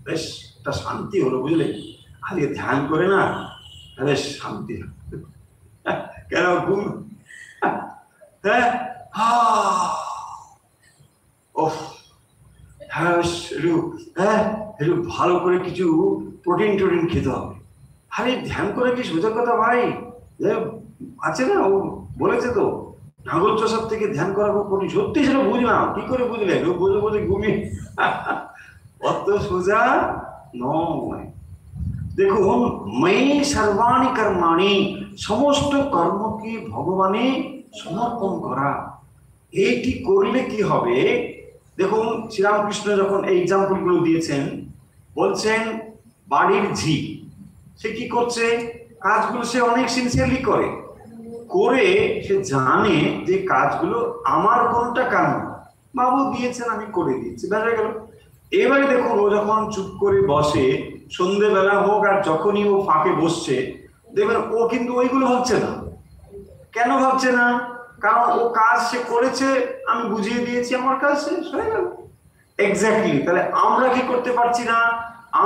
বেশ একটা শান্তি হলো, বুঝলে? আজকে ধ্যান করে না বেশ শান্তি, কেন ঘুম, হ্যাঁ একটু ভালো করে কিছু প্রোটিন টোটিন খেতে হবে। আরে ধ্যান করে কি সোজা কথা ভাই, আছে না, ও বলেছে তো ঢাগল চষার থেকে ধ্যান করা খুব কঠিন। সত্যি সেটা বুঝলাম, কি করে বুঝলে? বসে বসে ঘুমিয়ে, অত সোজা নয়। দেখুন, মই সর্বাণি কর্মাণি, সমস্ত কর্মকে ভগবানে সমর্পণ করা। এইটি করলে কি হবে দেখুন, শ্রীরামকৃষ্ণ যখন এই এক্সাম্পল গুলো দিয়েছেন, বলছেন বাড়ির ঝি, সে কি করছে, কাজগুলো সে অনেক সিনসিয়ারলি করে, সে জানে যে কাজগুলো আমার কোনটা কারণ বাবু দিয়েছেন, আমি করে দিয়েছি, বেড়ে গেল। এবারে দেখুন, ও যখন চুপ করে বসে, সন্ধ্যেবেলা হোক আর যখনই ও ফাঁকে বসছে, দেখবেন ও কিন্তু ওইগুলো ভাবছে না। কেন ভাবছে না? কারণ ও কাজ সে করেছে, আমি বুঝিয়ে দিয়েছি, আমার কাজ শেষ হয়ে গেল। এক্স্যাক্টলি। তাহলে আমরা কি করতে পারছি না?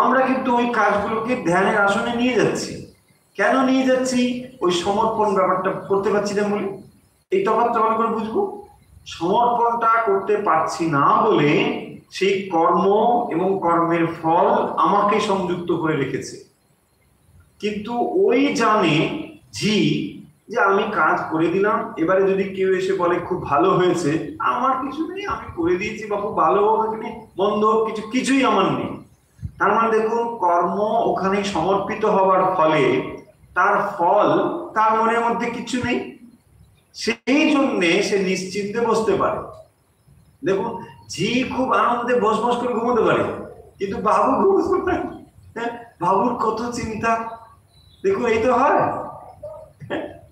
আমরা কিন্তু ওই কাজগুলোকে ধ্যানের আসনে নিয়ে যাচ্ছি। কেন নিয়ে যাচ্ছি? ওই সমর্পণ ব্যাপারটা করতে পারছি না বলে। এই তফাৎটা ভালো করে বুঝবো। সমর্পণটা করতে পারছি না বলে সেই কর্ম এবং কর্মের ফল আমাকে সংযুক্ত করে রেখেছে। কিন্তু ওই জানে জি যে আমি কাজ করে দিলাম, এবারে যদি কেউ এসে বলে খুব ভালো হয়েছে, আমার কিছু নেই, আমি করে দিয়েছি বাবু, ভালো হোক মন্দ হোক, কিছুই আমার নেই। তার মানে দেখুন, কর্ম ওখানে সমর্পিত হওয়ার ফলে তার ফল তার মনের মধ্যে কিছু নেই, সেই জন্যে সে নিশ্চিন্তে বসতে পারে। দেখুন, ঝি খুব আনন্দে বস বস করে ঘুমোতে পারে, কিন্তু বাবু ঘুমোতে পারে। বাবুর কত চিন্তা, দেখুন এই তো হয়,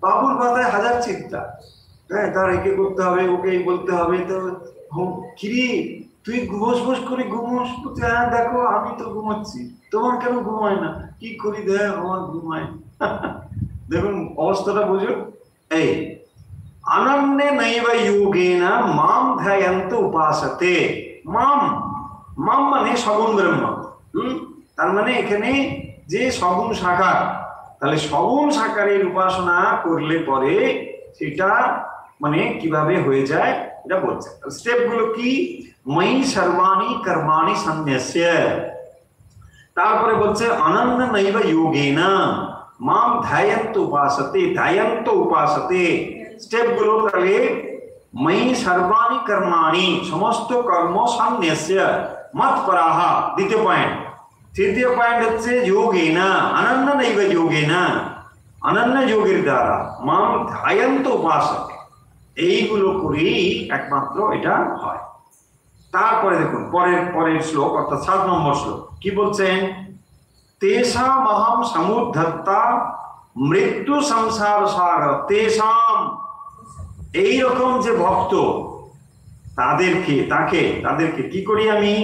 বাবুর মাথায় হাজার চিন্তা। হ্যাঁ, তার একে করতে হবে, ওকে বলতে হবে, তো কিরে তুই বস বস করে ঘুমোস? হ্যাঁ দেখো আমি তো ঘুমাচ্ছি, তোমার কেন ঘুমায় না? কি করি, দেখ আমার ঘুমায়। দেখুন অবস্থাটা বুঝুন। এই অনন্যে নৈব যোগেন মাম ধ্যায়ন্ত উপাসতে। মাম, মাম মানে সগুণ ব্রহ্ম। তার মানে এখানে যে সগুণ সাকার, তাহলে সগুণ সাকারের উপাসনা করলে পরে সেটা মানে কিভাবে হয়ে যায় এটা বলছে। স্টেপ গুলো কি? মই সর্বাণি কর্মাণি সন্ন্যস্য, তারপরে বলছে অনন্য নৈব যোগেন মাম ধ্যায়ন্ত উপাসতে। ধ্যায়ন্ত উপাসতে স্টেপ গুলো তাহলে মই সর্বাণি কর্মাণি, সমস্ত কর্ম সন্ন্যস্য মৎপরাহ, দ্বিতীয় পয়েন্ট। তৃতীয় পয়েন্ট হচ্ছে যোগেন, অনন্য নৈব যোগেন, অনন্য যোগের দ্বারা মাম ধ্যায়ন্ত উপাসতে। এইগুলো করেই একমাত্র এটা হয়। তারপরে দেখুন পরের শ্লোক, অর্থাৎ 7 নম্বর শ্লোক কি বলছেন? তেষাম অহম সমুদ্ধত্তা মৃত্যু সংসার সাগর। তেষাম, এইরকম যে ভক্ত, তাদেরকে কি করি আমি?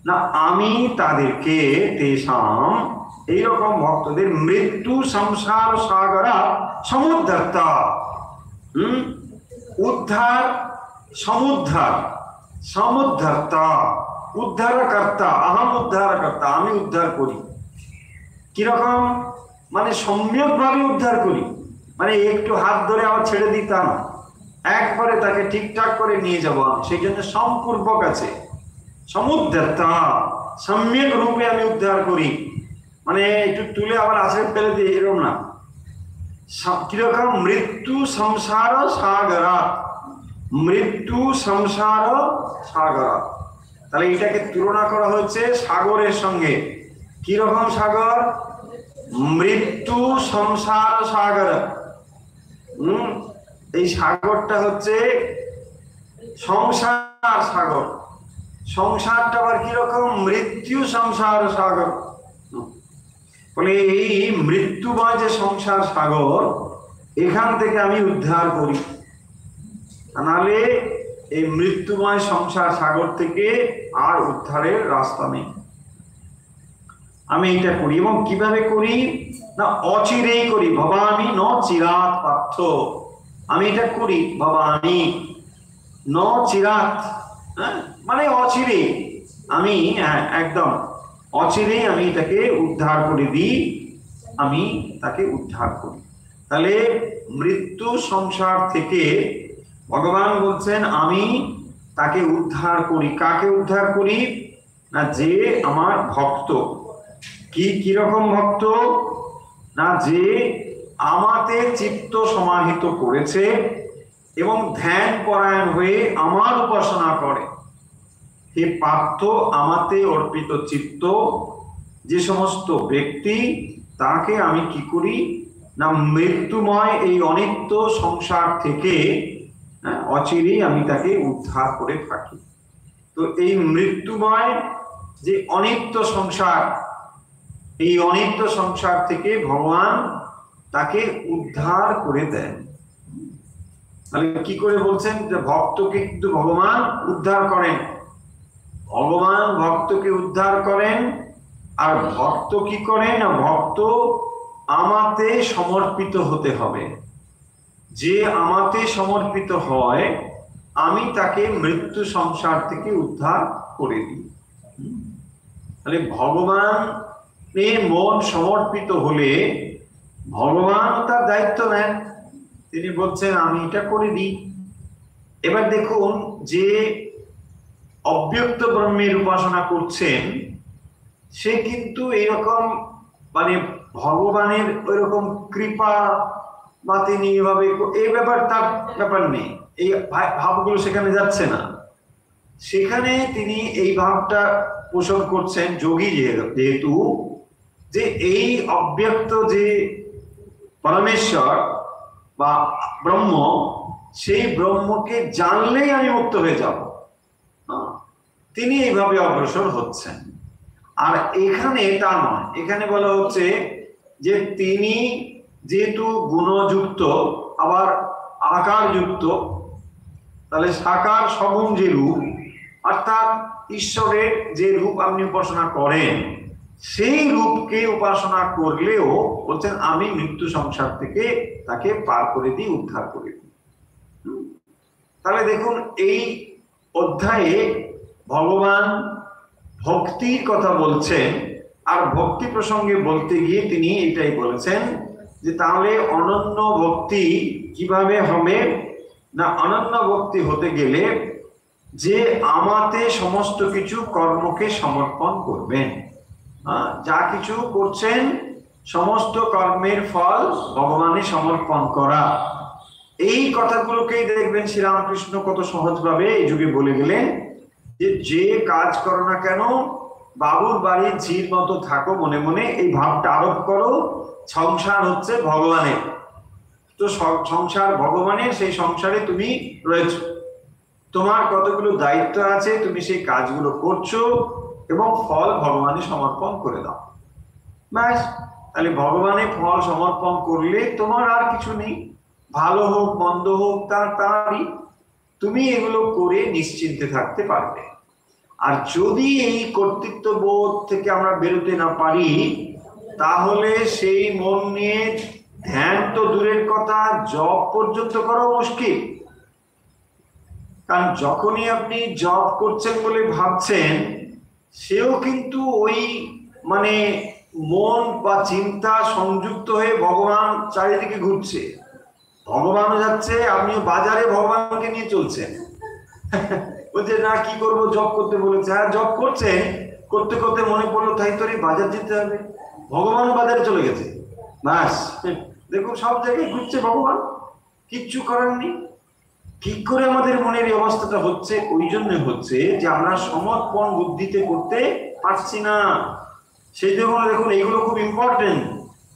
না, আমি তাদেরকে, তেষাম এইরকম ভক্তদের মৃত্যু সংসার সাগরা সমুদ্ধত্তা, উদ্ধার, সমুদ্ধার, সমুদ্ধর্তা, উদ্ধারকর্তা, আহম উদ্ধারকর্তা, আমি উদ্ধার করি। কিরকম? মানে সম্যক ভাবে উদ্ধার করি, মানে একটু হাত ধরে আবার ছেড়ে দিতাম, একবারে তাকে ঠিকঠাক করে নিয়ে যাবো আমি, সেই জন্য সম্পূর্বক আছে। সমুদ্ধর্তা, সম্যক রূপে আমি উদ্ধার করি, মানে একটু তুলে আবার আছড়ে ফেলে দিই এরকম না। কিরকম? মৃত্যু সংসার সাগরা, মৃত্যু সংসার সাগর। তাহলে এটাকে তুলনা করা হচ্ছে সাগরের সঙ্গে। কি রকম সাগর? মৃত্যু সংসার সাগর। এই সাগরটা হচ্ছে সংসার সাগর। সংসারটা আবার কিরকম? মৃত্যু সংসার সাগর। বলে এই মৃত্যুময় যে সংসার সাগর, এখান থেকে আমি উদ্ধার করি, নাহলে এই মৃত্যুময় সংসার সাগর থেকে আর উদ্ধারের রাস্তা নেই। আমি এটা করি, এবং কিভাবে করি না, অচিরেই করি। ভবামি ন চিরাত পার্থ। আমি এটা করি ভবামি ন চিরাত, মানে অচিরে। আমি একদম অচিরেই আমি এটাকে উদ্ধার করে দিই, আমি তাকে উদ্ধার করি। তাহলে মৃত্যু সংসার থেকে ভগবান বলছেন আমি তাকে উদ্ধার করি। কাকে উদ্ধার করি না, যে আমার ভক্ত। কিরকম ভক্ত না, যে আমাতে চিত্ত সমাহিত করেছে এবং ধ্যান পরায়ণ হয়ে আমার উপাসনা করে। হে পার্থ, আমাতে অর্পিত চিত্ত যে সমস্ত ব্যক্তি, তাকে আমি কি করি না, মৃত্যুময় এই অনিত্য সংসার থেকে অচিরেই আমি তাকে উদ্ধার করে থাকি। তো এই মৃত্যুময় যে অনিত্য সংসার, এই অনিত্য সংসার থেকে ভগবান তাকে উদ্ধার করে দেন। তাহলে কি করে বলছেন যে ভক্তকে কিন্তু ভগবান উদ্ধার করেন। ভগবান ভক্তকে উদ্ধার করেন, আর ভক্ত কি করেন না, ভক্ত আমাতে সমর্পিত হতে হবে। যে আমাতে সমর্পিত হয়, আমি তাকে মৃত্যু সংসার থেকে উদ্ধার করে দিই। তাহলে ভগবান মন সমর্পিত হলে ভগবান তার দায়িত্ব নেন, তিনি বলছেন আমি এটা করে দিই। এবার দেখুন, যে অব্যক্ত ব্রহ্মের উপাসনা করছেন, সে কিন্তু এরকম মানে ভগবানের ওইরকম কৃপা বা তিনি এভাবে এই ব্যাপার, তার ব্যাপার নেই, এই ভাবগুলো সেখানে যাচ্ছে না। সেখানে তিনি এই ভাবটা পোষণ করছেন, যোগী যেহেতু, যে এই অব্যক্ত যে পরমেশ্বর বা ব্রহ্ম, সেই ব্রহ্মকে জানলেই আমি মুক্ত হয়ে যাব। তিনি এইভাবে অগ্রসর হচ্ছেন। আর এখানে তা নয়, এখানে বলা হচ্ছে যে তিনি যেহেতু গুণযুক্ত আবার আকারযুক্ত, তাহলে সাকার সগুণ যে রূপ, অর্থাৎ ঈশ্বরের যে রূপ আপনি উপাসনা করেন, সেই রূপকে উপাসনা করলেও বলছেন আমি মৃত্যু সংসার থেকে তাকে পার করে দিই, উদ্ধার করে দিই। তাহলে দেখুন, এই অধ্যায়ে ভগবান ভক্তির কথা বলছেন, আর ভক্তি প্রসঙ্গে বলতে গিয়ে তিনি এটাই বলেছেন যে তাহলে অনন্য ভক্তি কিভাবে হবে না, অনন্য ভক্তি হতে গেলে যে আমাতে সমস্ত কিছু কর্মকে সমর্পণ করবেন। যা কিছু করছেন সমস্ত কর্মের ফল ভগবানে সমর্পণ করা। এই কথাগুলোকেই দেখবেন শ্রীরামকৃষ্ণ কত সহজভাবে এই যুগে বলে গেলেন যে যে কাজ করো না কেন, বাবুর বাড়ির ঝির মতো থাকো মনে মনে, এই ভাবটা আরোপ করো। সংসার হচ্ছে ভগবানের, তো সংসার ভগবানের, সেই সংসারে তুমি রয়েছো, তোমার কতগুলো দায়িত্ব আছে, তুমি সেই কাজগুলো করছো এবং ফল ভগবানে সমর্পণ করে দাও, ব্যাস। তাহলে ভগবানে ফল সমর্পণ করলে তোমার আর কিছু নেই, ভালো হোক মন্দ হোক তারই তুমি এগুলো করে নিশ্চিন্তে থাকতে পারবে। আর যদি এই কর্তৃত্ব বোধ থেকে আমরা বেরোতে না পারি, তাহলে সেই মন নিয়ে ধ্যান তো দূরের কথা, জপ পর্যন্ত করা মুশকিল। কারণ যখনই আপনি জপ করছেন বলে ভাবছেন, সেও কিন্তু ওই মানে মন বা চিন্তা সংযুক্ত হয়ে ভগবান চারিদিকে ঘুরছে, ভগবানও যাচ্ছে, আপনিও বাজারে ভগবানকে নিয়ে চলছেন। বলছে না কি করবো, জব করতে বলেছে, হ্যাঁ জব করছেন, করতে করতে মনে পড়লো তাই তো বাজার যেতে হবে, ভগবান বাজারে চলে গেছে, ব্যাস। দেখুন সব জায়গায় ঘুরছে ভগবান, কিচ্ছু করার নেই। কি করে আমাদের মনের এই অবস্থাটা হচ্ছে? ওই জন্য হচ্ছে যে আমরা সমর্পণ বুদ্ধিতে করতে পারছি না। সেই জন্য দেখুন এইগুলো খুব ইম্পর্টেন্ট।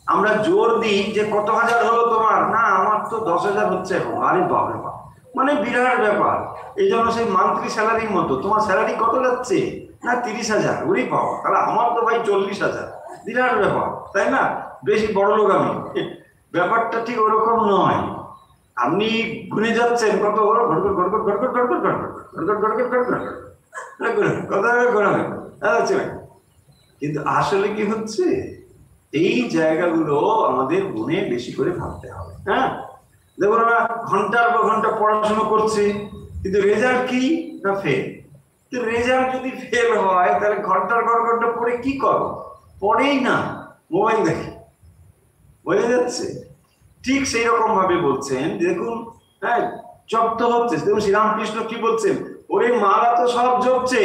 আমরা জোর দিই যে কত হাজার হলো তোমার, না আমার মাত্র 10,000 হচ্ছে এখন। আরে বাপরে বাপ, মানে বিরাট ব্যাপার। এই জন্য সেই মান্থলি স্যালারির মতো তোমার স্যালারি কত যাচ্ছে না 30,000। ওরে বাবা, তাহলে আমার তো ভাই 40,000। বিরাট ব্যাপার, তাই না? বেশি বড় লোক আমি। ব্যাপারটা ঠিক ওরকম নয়। আপনি গুনে যাচ্ছেন কত ঘটঘট ঘটঘট ঘটঘট ঘটঘট ঘটঘট ঘটঘট ঘটঘট ঘটঘট, কিন্তু আসলে কি হচ্ছে, এই জায়গাগুলো আমাদের মনে বেশি করে ভাবতে হবে। হ্যাঁ, দেখুন আমরা ঘন্টার পর ঘন্টা পড়াশোনা করছি, কিন্তু রেজাল্ট কি না ফেল। রেজাল্ট যদি ফেল হয় তাহলে ঘন্টার পর ঘন্টা পড়ে কি করো? পড়েই না, মোবাইল দেখে। বোঝা যাচ্ছে? ঠিক সেই রকম ভাবে বলছেন, দেখুন হ্যাঁ জপ তো হচ্ছে। দেখুন শ্রীরামকৃষ্ণ কি বলছেন, ওরে মারা তো সব জপছে,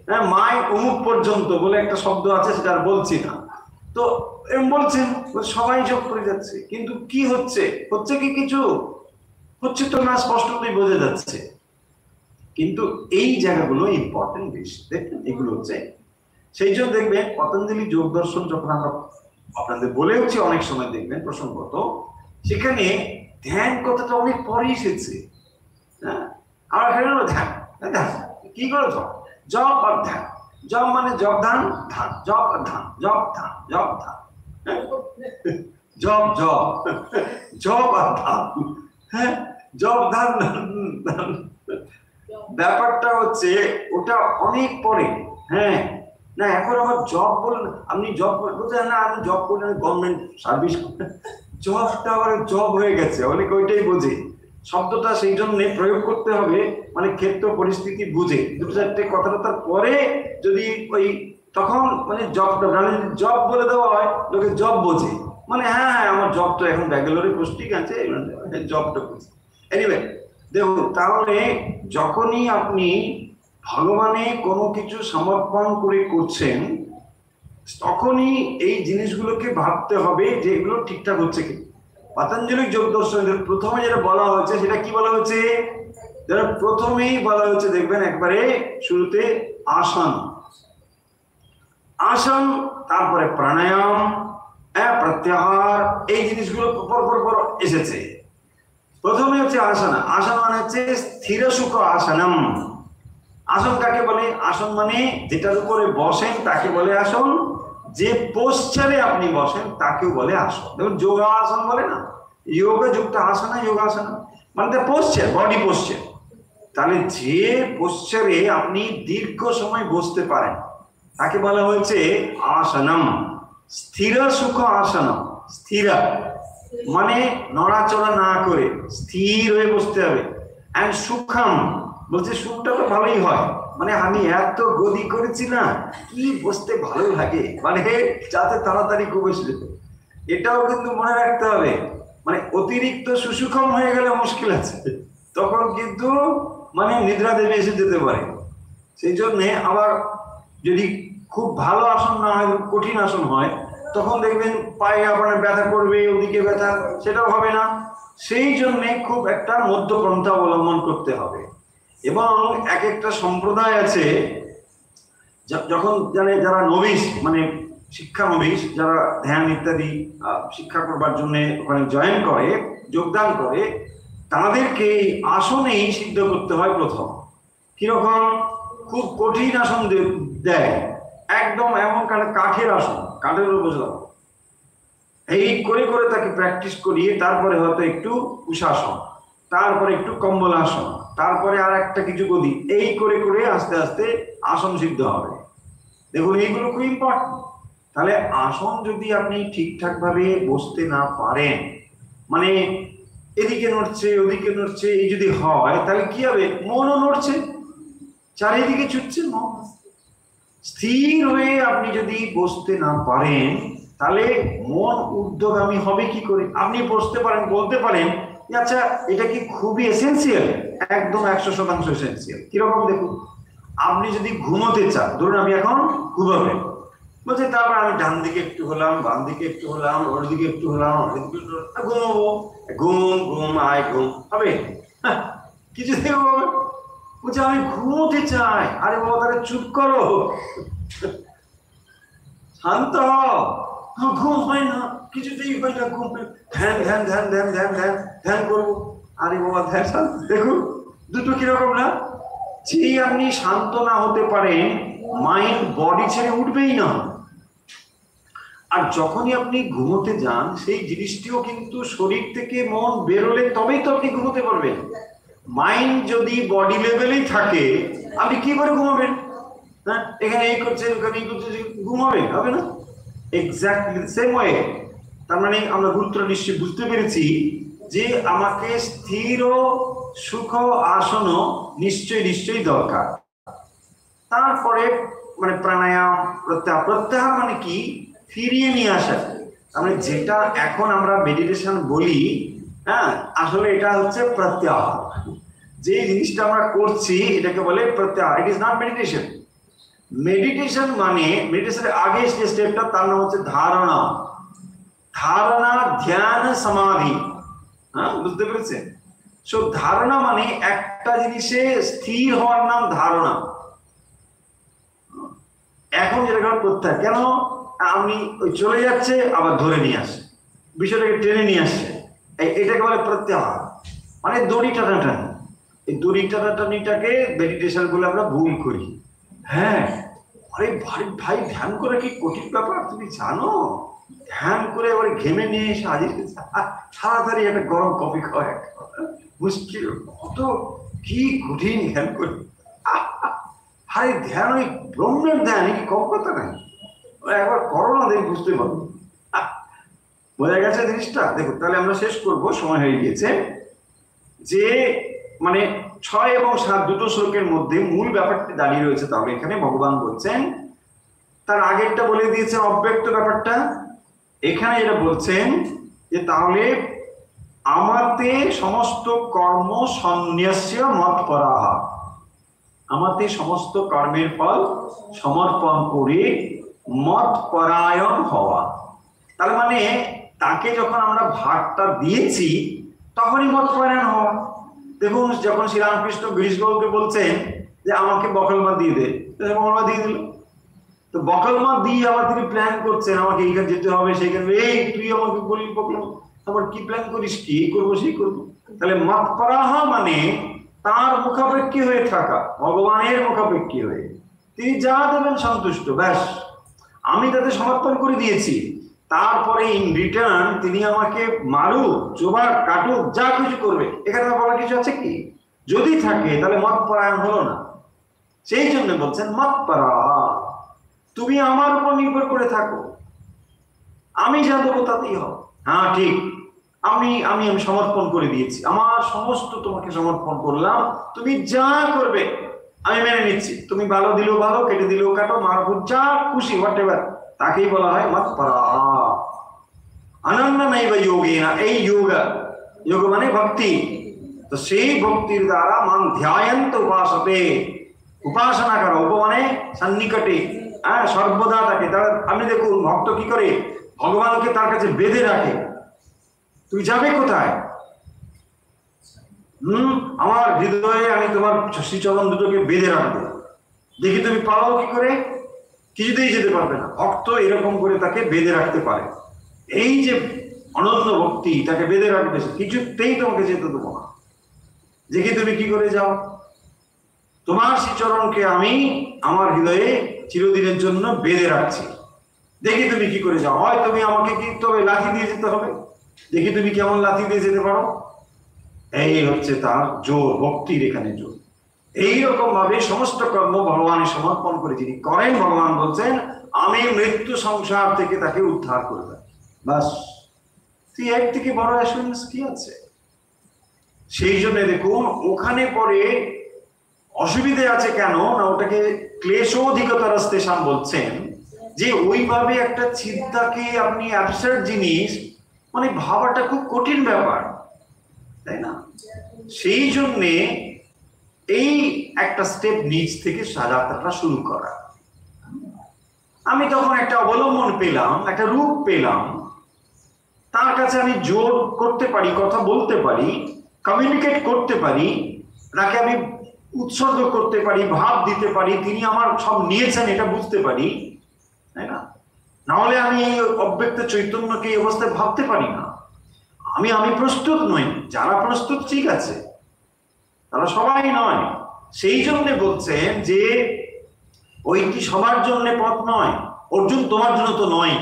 হ্যাঁ মাই অমুক পর্যন্ত বলে একটা শব্দ আছে, সেটা আর বলছি না। তো এরকম বলছেন সবাই জপ করে যাচ্ছে, কিন্তু কি হচ্ছে? হচ্ছে কি কিছু? হচ্ছে তো না, স্পষ্টতই বোঝা যাচ্ছে। কিন্তু এই জায়গাগুলো ইম্পর্টেন্ট বেশি, দেখবেন এগুলো হচ্ছে। সেই জন্য দেখবেন পতঞ্জলি যোগ দর্শন যখন আমরা আপনাদের বলেওছি অনেক সময়, দেখবেন প্রসঙ্গত সেখানে ধ্যান কথাটা অনেক পরে এসেছে। হ্যাঁ, আমার ধ্যান ধ্যান কি করে জপ, জপ আর ধ্যান। জপ মানে জপ ধান, ধান জপ আর ধান, জপ ধান জপ ধান, জপ জপ জপ আর ধান। হ্যাঁ, জপ ধান ধান, ব্যাপারটা হচ্ছে ওটা অনেক পরে। হ্যাঁ না, এখন আবার জব বলেন, আপনি জব বলছেন না, আমি জব করলেন গভর্নমেন্ট সার্ভিস, জবটা আবার জব হয়ে গেছে, অনেকে ওইটাই বোঝে। শব্দটা সেই জন্য প্রয়োগ করতে হবে, মানে ক্ষেত্র পরিস্থিতি বুঝে। দুটো চারটে কথাটার পরে যদি ওই তখন মানে জবটা মানে জব বলে দেওয়া হয়, লোকে জব বোঝে, মানে হ্যাঁ হ্যাঁ আমার জবটা এখন ব্যাঙ্গালোরে পোস্টিং আছে, জবটা বুঝে। এনিওয়ে দেখুন, তাহলে যখনই আপনি ভগবানে কোনো কিছু সমর্পণ করে করছেন, তখনই এই জিনিসগুলোকে ভাবতে হবে যে এগুলো ঠিকঠাক হচ্ছে কি। পতঞ্জলি যোগ দর্শনের প্রথমে যেটা বলা হয়েছে, সেটা কি বলা হয়েছে? যেটা প্রথমেই বলা হয়েছে দেখবেন একবারে শুরুতে, আসন। আসন, তারপরে প্রাণায়াম, প্রত্যাহার, এই জিনিসগুলো পর পর পর এসেছে। প্রথমে হচ্ছে আসন। আসন মানে হচ্ছে স্থির সুখ আসনম। আসন কাকে বলে? আসন মানে যেটার উপরে বসেন তাকে বলে আসন, যে পোস্টারে আপনি বসেন তাকেও বলে আসন। দেখুন যোগাসন বলে না, যোগে যুক্ত আসনা যোগাসন, মানে পোস্টার, বডি পোস্টার। তাহলে যে পোস্টারে আপনি দীর্ঘ সময় বসতে পারেন তাকে বলা হয়েছে আসনম। স্থির সুখ আসনম, স্থির মানে নড়াচড়া না করে স্থির হয়ে বসতে হবে। এন্ড সুখম বলছে সুখটা তো ভালোই হয়, মানে আমি এত গদি করেছি না, কি বসতে ভালো লাগে, মানে যাতে তাড়াতাড়ি খুব বসে। এটাও কিন্তু মনে রাখতে হবে, মানে অতিরিক্ত সুসুখম হয়ে গেলে মুশকিল আছে, তখন কিন্তু মানে নিদ্রা দেবে এসে যেতে পারে। সেই জন্যে আবার যদি খুব ভালো আসন না হয়, কঠিন আসন হয়, তখন দেখবেন পায়ে আপনার ব্যথা করবে, ওদিকে ব্যথা, সেটাও হবে না। সেই জন্যে খুব একটা মধ্যপন্থা অবলম্বন করতে হবে। এবং এক একটা সম্প্রদায় আছে, যখন জানে যারা নবিশ, মানে শিক্ষা নবিশ, যারা ধ্যান ইত্যাদি শিক্ষা করবার জন্য ওখানে জয়েন করে, যোগদান করে, তাদেরকে আসনেই সিদ্ধ করতে হয় প্রথম। কিরকম? খুব কঠিন আসন দেয়, একদম এমন কাঠের আসন, কাঠের উপর বসে দাও, এই করে করে তাকে প্র্যাকটিস করিয়ে তারপরে হয়তো একটু উষাসন, তারপরে একটু কম্বলাসন, তারপরে আর একটা কিছু গদি, এই করে করে আস্তে আস্তে আসন সিদ্ধ হবে। দেখুন এইগুলো খুব ইম্পর্টেন্ট। তাহলে আসন যদি আপনি ঠিকঠাক ভাবে বসতে না পারেন, মানে এদিকে নড়ছে ওদিকে নড়ছে, এই যদি হয় তাহলে কি হবে? মনও নড়ছে, চারিদিকে ছুটছে মন। স্থির হয়ে আপনি যদি বসতে না পারেন তাহলে মন ঊর্ধ্বগামী হবে কি করে? আপনি বসতে পারেন, বলতে পারেন আচ্ছা এটা কি খুবই এসেন্সিয়াল? একদম 100% এসেন্সিয়াল। কিরকম? দেখুন, আপনি যদি ঘুমোতে চান, ধরুন আমি এখন ঘুমাবে বলছে, তারপর আমি ডান দিকে একটু হলাম, বাম দিকে একটু হলাম, ওর দিকে একটু হলাম, ঘুমাবো, ঘুম ঘুম আয় ঘুম হবে, কিছু দেখবো। বলছে আমি ঘুমোতে চাই। আরে বাবা তাহলে চুপ করো, শান্ত হও। ঘুম হয় না কিছুতেই হয় না, ঘুম। ধ্যান ধ্যান ধ্যান ধ্যান ধ্যান ধ্যান ধ্যান করবো। আরে বাবা ধ্যান, দেখুন দুটো কিরকম না, যে আপনি শান্ত না হতে পারেন মাইন্ড বডি ছেড়ে উঠবেই না। আর যখনই আপনি ঘুমোতে যান সেই জিনিসটিও কিন্তু শরীর থেকে মন বেরোলে তবেই তো আপনি ঘুমোতে পারবেন। মাইন্ড যদি বডি লেভেলেই থাকে আপনি কি করে ঘুমাবেন? হ্যাঁ, এখানে এই করছে ওখানে এই করছে, ঘুমাবে হবে না। Exactly same way. তার মানে আমরা গুরুত্ব নিশ্চয়ই বুঝতে পেরেছি যে আমাকে স্থির ও সুখ আসন নিশ্চয়ই দরকার। তারপরে মানে প্রাণায়াম, প্রত্যাহার। প্রত্যাহার মানে কি? ফিরিয়ে নিয়ে আসা। মানে যেটা এখন আমরা মেডিটেশন বলি, হ্যাঁ, আসলে এটা হচ্ছে প্রত্যাহার। যে জিনিসটা আমরা করছি এটাকে বলে প্রত্যাহার। It is not meditation. Meditation মানে মেডিটেশনের আগে যে স্টেপটা তার নাম হচ্ছে ধারণা। ধারণা, ধ্যান, সমাধি। হ্যাঁ, বুঝতে পেরেছেন? সো ধারণা মানে একটা জিনিসে স্থির হওয়ার নাম ধারণা। এখন যেটা প্রত্যাহার, কেন? আপনি ওই চলে যাচ্ছে আবার ধরে নিয়ে আসে, বিষয়টাকে টেনে নিয়ে আসছে, এটাকে বলে প্রত্যাহার। মানে দড়ি টানাটানি। এই দড়ি টানাটানিটাকে মেডিটেশন বলে আমরা ভুল করি। হ্যাঁ, আরে ভাই ধ্যান করে কি কঠিন ব্যাপার তুমি জানো? ধ্যান করে এবারে ঘেমে নিয়ে এসে হাজির তাড়াতাড়ি একটা গরম কফি খাওয়া মুশকিল, কত কি কঠিন ধ্যান করে। আরে ধ্যান ওই ব্রহ্মের ধ্যান, কি কম কথা নাই। একবার করোনা দেখে বুঝতে পারবো। বোঝা গেছে জিনিসটা? দেখুন, তাহলে আমরা শেষ করবো, সময় হয়ে গিয়েছে। যে মানে 6 এবং 7 দুটো শ্লোকের মধ্যে মূল ব্যাপারটি দাঁড়িয়ে রয়েছে। তাহলে এখানে ভগবান বলছেন, তার আগেরটা বলে দিয়েছেন অব্যক্ত ব্যাপারটা। এখানে যেটা বলছেন যে তাহলে আমাতে সমস্ত কর্ম সন্ন্যাস্য মত পরাহা, আমাতে সমস্ত কর্মের ফল সমর্পণ করে মত পরায়ণ হওয়া। তার মানে তাকে যখন আমরা ভাগটা দিয়েছি তখনই মত পরায়ণ হওয়া। দেখুন, যখন শ্রীরামকৃষ্ণ গ্রীষ্মকে বলছেন যে আমাকে বকলমা দিয়ে দে, বকলমা দিয়ে দিল। তো বকলমা দিয়ে আবার তিনি প্ল্যান করছেন আমাকে এইখানে যেতে হবে, সেইখানে এই তুই আমাকে বলি বকলমা, আবার কি প্ল্যান করিস, কি করবো সেই করবো। তাহলে মত পরাহা মানে তার মুখাপেক্ষী হয়ে থাকা, ভগবানের মুখাপেক্ষী হয়ে তিনি যা দেবেন সন্তুষ্ট, ব্যাস আমি তাতে সমর্পণ করে দিয়েছি। তারপরে ইন রিটার্ন তিনি আমাকে মারুক, চোবাক, কাটুক, যা কিছু করবে, এখানে বলার কিছু আছে কি? যদি থাকে তাহলে মত পরায়ণ হলো না। সেই জন্য বলছেন মত পরাহা, তুমি আমার উপর নির্ভর করে থাকো, আমি যা দেবো তাতেই হবে। হ্যাঁ ঠিক, আমি আমি আমি সমর্পণ করে দিয়েছি, আমার সমস্ত তোমাকে সমর্পণ করলাম, তুমি যা করবে আমি মেনে নিচ্ছি। তুমি ভালো দিলেও ভালো, কেটে দিলেও কাটো, মারবো, যা খুশি হোয়াট এভার, তাকেই বলা হয় মত পরাহা। অনন্য নৈব যোগেনা, এই যোগ, যোগ মানে ভক্তি। তো সেই ভক্তির দ্বারা মান ধ্যায়ন্ত উপাসতে, উপাসনা করো। উপ মানে সন্নিকটে, হ্যাঁ, সর্বদা তাকে। আপনি দেখুন ভক্ত কি করে ভগবানকে তার কাছে বেঁধে রাখে। তুই যাবে কোথায়? আমার হৃদয়ে আমি তোমার শ্রীচরণ দুটোকে বেঁধে রাখবো, দেখি তুমি পারো কি করে। কিছুতেই যেতে পারবে না। ভক্ত এরকম করে তাকে বেঁধে রাখতে পারে। এই যে অনন্য ভক্তি তাকে বেঁধে রাখবে, কিছুতেই তোমাকে যেতে দেবো না। দেখি তুমি কি করে যাও। তোমার শ্রীচরণকে আমি আমার হৃদয়ে চিরদিনের জন্য বেঁধে রাখছি, দেখি তুমি কি করে যাও। হয় তুমি আমাকে কি তবে লাথি দিয়ে যেতে হবে, দেখি তুমি কেমন লাথি দিয়ে যেতে পারো। এই হচ্ছে তার জোর, ভক্তির এখানে জোর। এইরকম ভাবে সমস্ত কর্ম ভগবানের সমর্পণ করে যিনি করেন, ভগবান বলছেন আমি মৃত্যু সংসার থেকে তাকে উদ্ধার করবে। বাস, তুই এর থেকে বড় অ্যাসুরেন্স কি আছে? সেই জন্য দেখুন ওখানে পরে অসুবিধে আছে কেন না, ওটাকে ক্লেশোধিকতর স্তেশান বলছেন, যে ওইভাবে একটা চিন্তাকে আপনি অ্যাবসার্ড জিনিস মানে ভাবাটা খুব কঠিন ব্যাপার, তাই না? সেই জন্যে এই একটা স্টেপ নিচ থেকে যাত্রাটা শুরু করা। আমি তখন একটা অবলম্বন পেলাম, একটা রূপ পেলাম, তার কাছে আমি জোর করতে পারি, কথা বলতে পারি, কমিউনিকেট করতে পারি, তাকে আমি উৎসর্গ করতে পারি, ভাব দিতে পারি, তিনি আমার সব নিয়েছেন এটা বুঝতে পারি, তাই না? না হলে আমি এই অব্যক্ত চৈতন্যকে এই অবস্থায় ভাবতে পারি না। আমি প্রস্তুত নই। যারা প্রস্তুত ঠিক আছে, তারা সবাই নয়। সেই জন্য বলছেন যে ওইটি সবার জন্য পথ নয়। অর্জুন, তোমার জন্য তো নয়।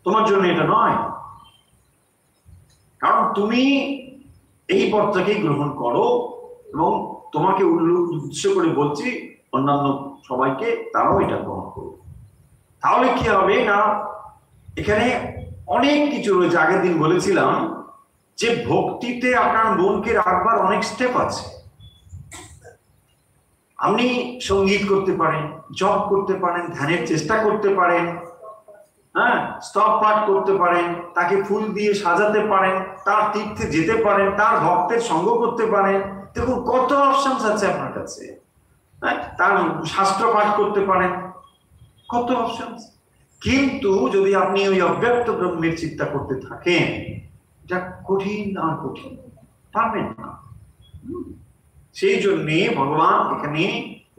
তোমার জন্য এটা নয়, কারণ তুমি এই পথটাকেই গ্রহণ করো। এবং তোমাকে উদ্দেশ্য করে বলছি, অন্যান্য সবাইকে তারাও এটা গ্রহণ করো। তাহলে কি হবে না, এখানে অনেক কিছু রয়েছে। আগের দিন বলেছিলাম যে ভক্তিতে আপনার মনকে রাখবার অনেক স্টেপ আছে। আপনি সঙ্গীত করতে পারেন, জপ করতে পারেন, ধ্যানের চেষ্টা করতে পারেন, হ্যাঁ, স্তব পাঠ করতে পারেন, তাকে ফুল দিয়ে সাজাতে পারেন, তার তীর্থে যেতে পারেন, তার ভক্তের সঙ্গ করতে পারেন। দেখুন কত অপশনস আছে আপনার কাছে। হ্যাঁ, তার শাস্ত্র পাঠ করতে পারেন, কত অপশনস। কিন্তু যদি আপনি ওই অব্যক্ত ব্রহ্মের চিন্তা করতে থাকেন, এটা কঠিন আর কঠিন, পারবেন না। সেই জন্যে ভগবান এখানে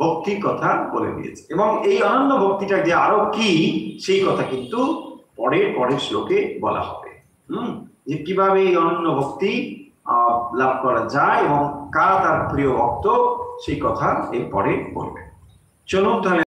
ভক্তির কথা বলে দিয়েছে। এবং এই অনন্য ভক্তিটা যে আরো কি, সেই কথা কিন্তু পরের শ্লোকে বলা হবে। যে কিভাবে এই অনন্য ভক্তি লাভ করা যায় এবং কারা তার প্রিয় ভক্ত, সেই কথা এর পরে বলবে। চলুন তাহলে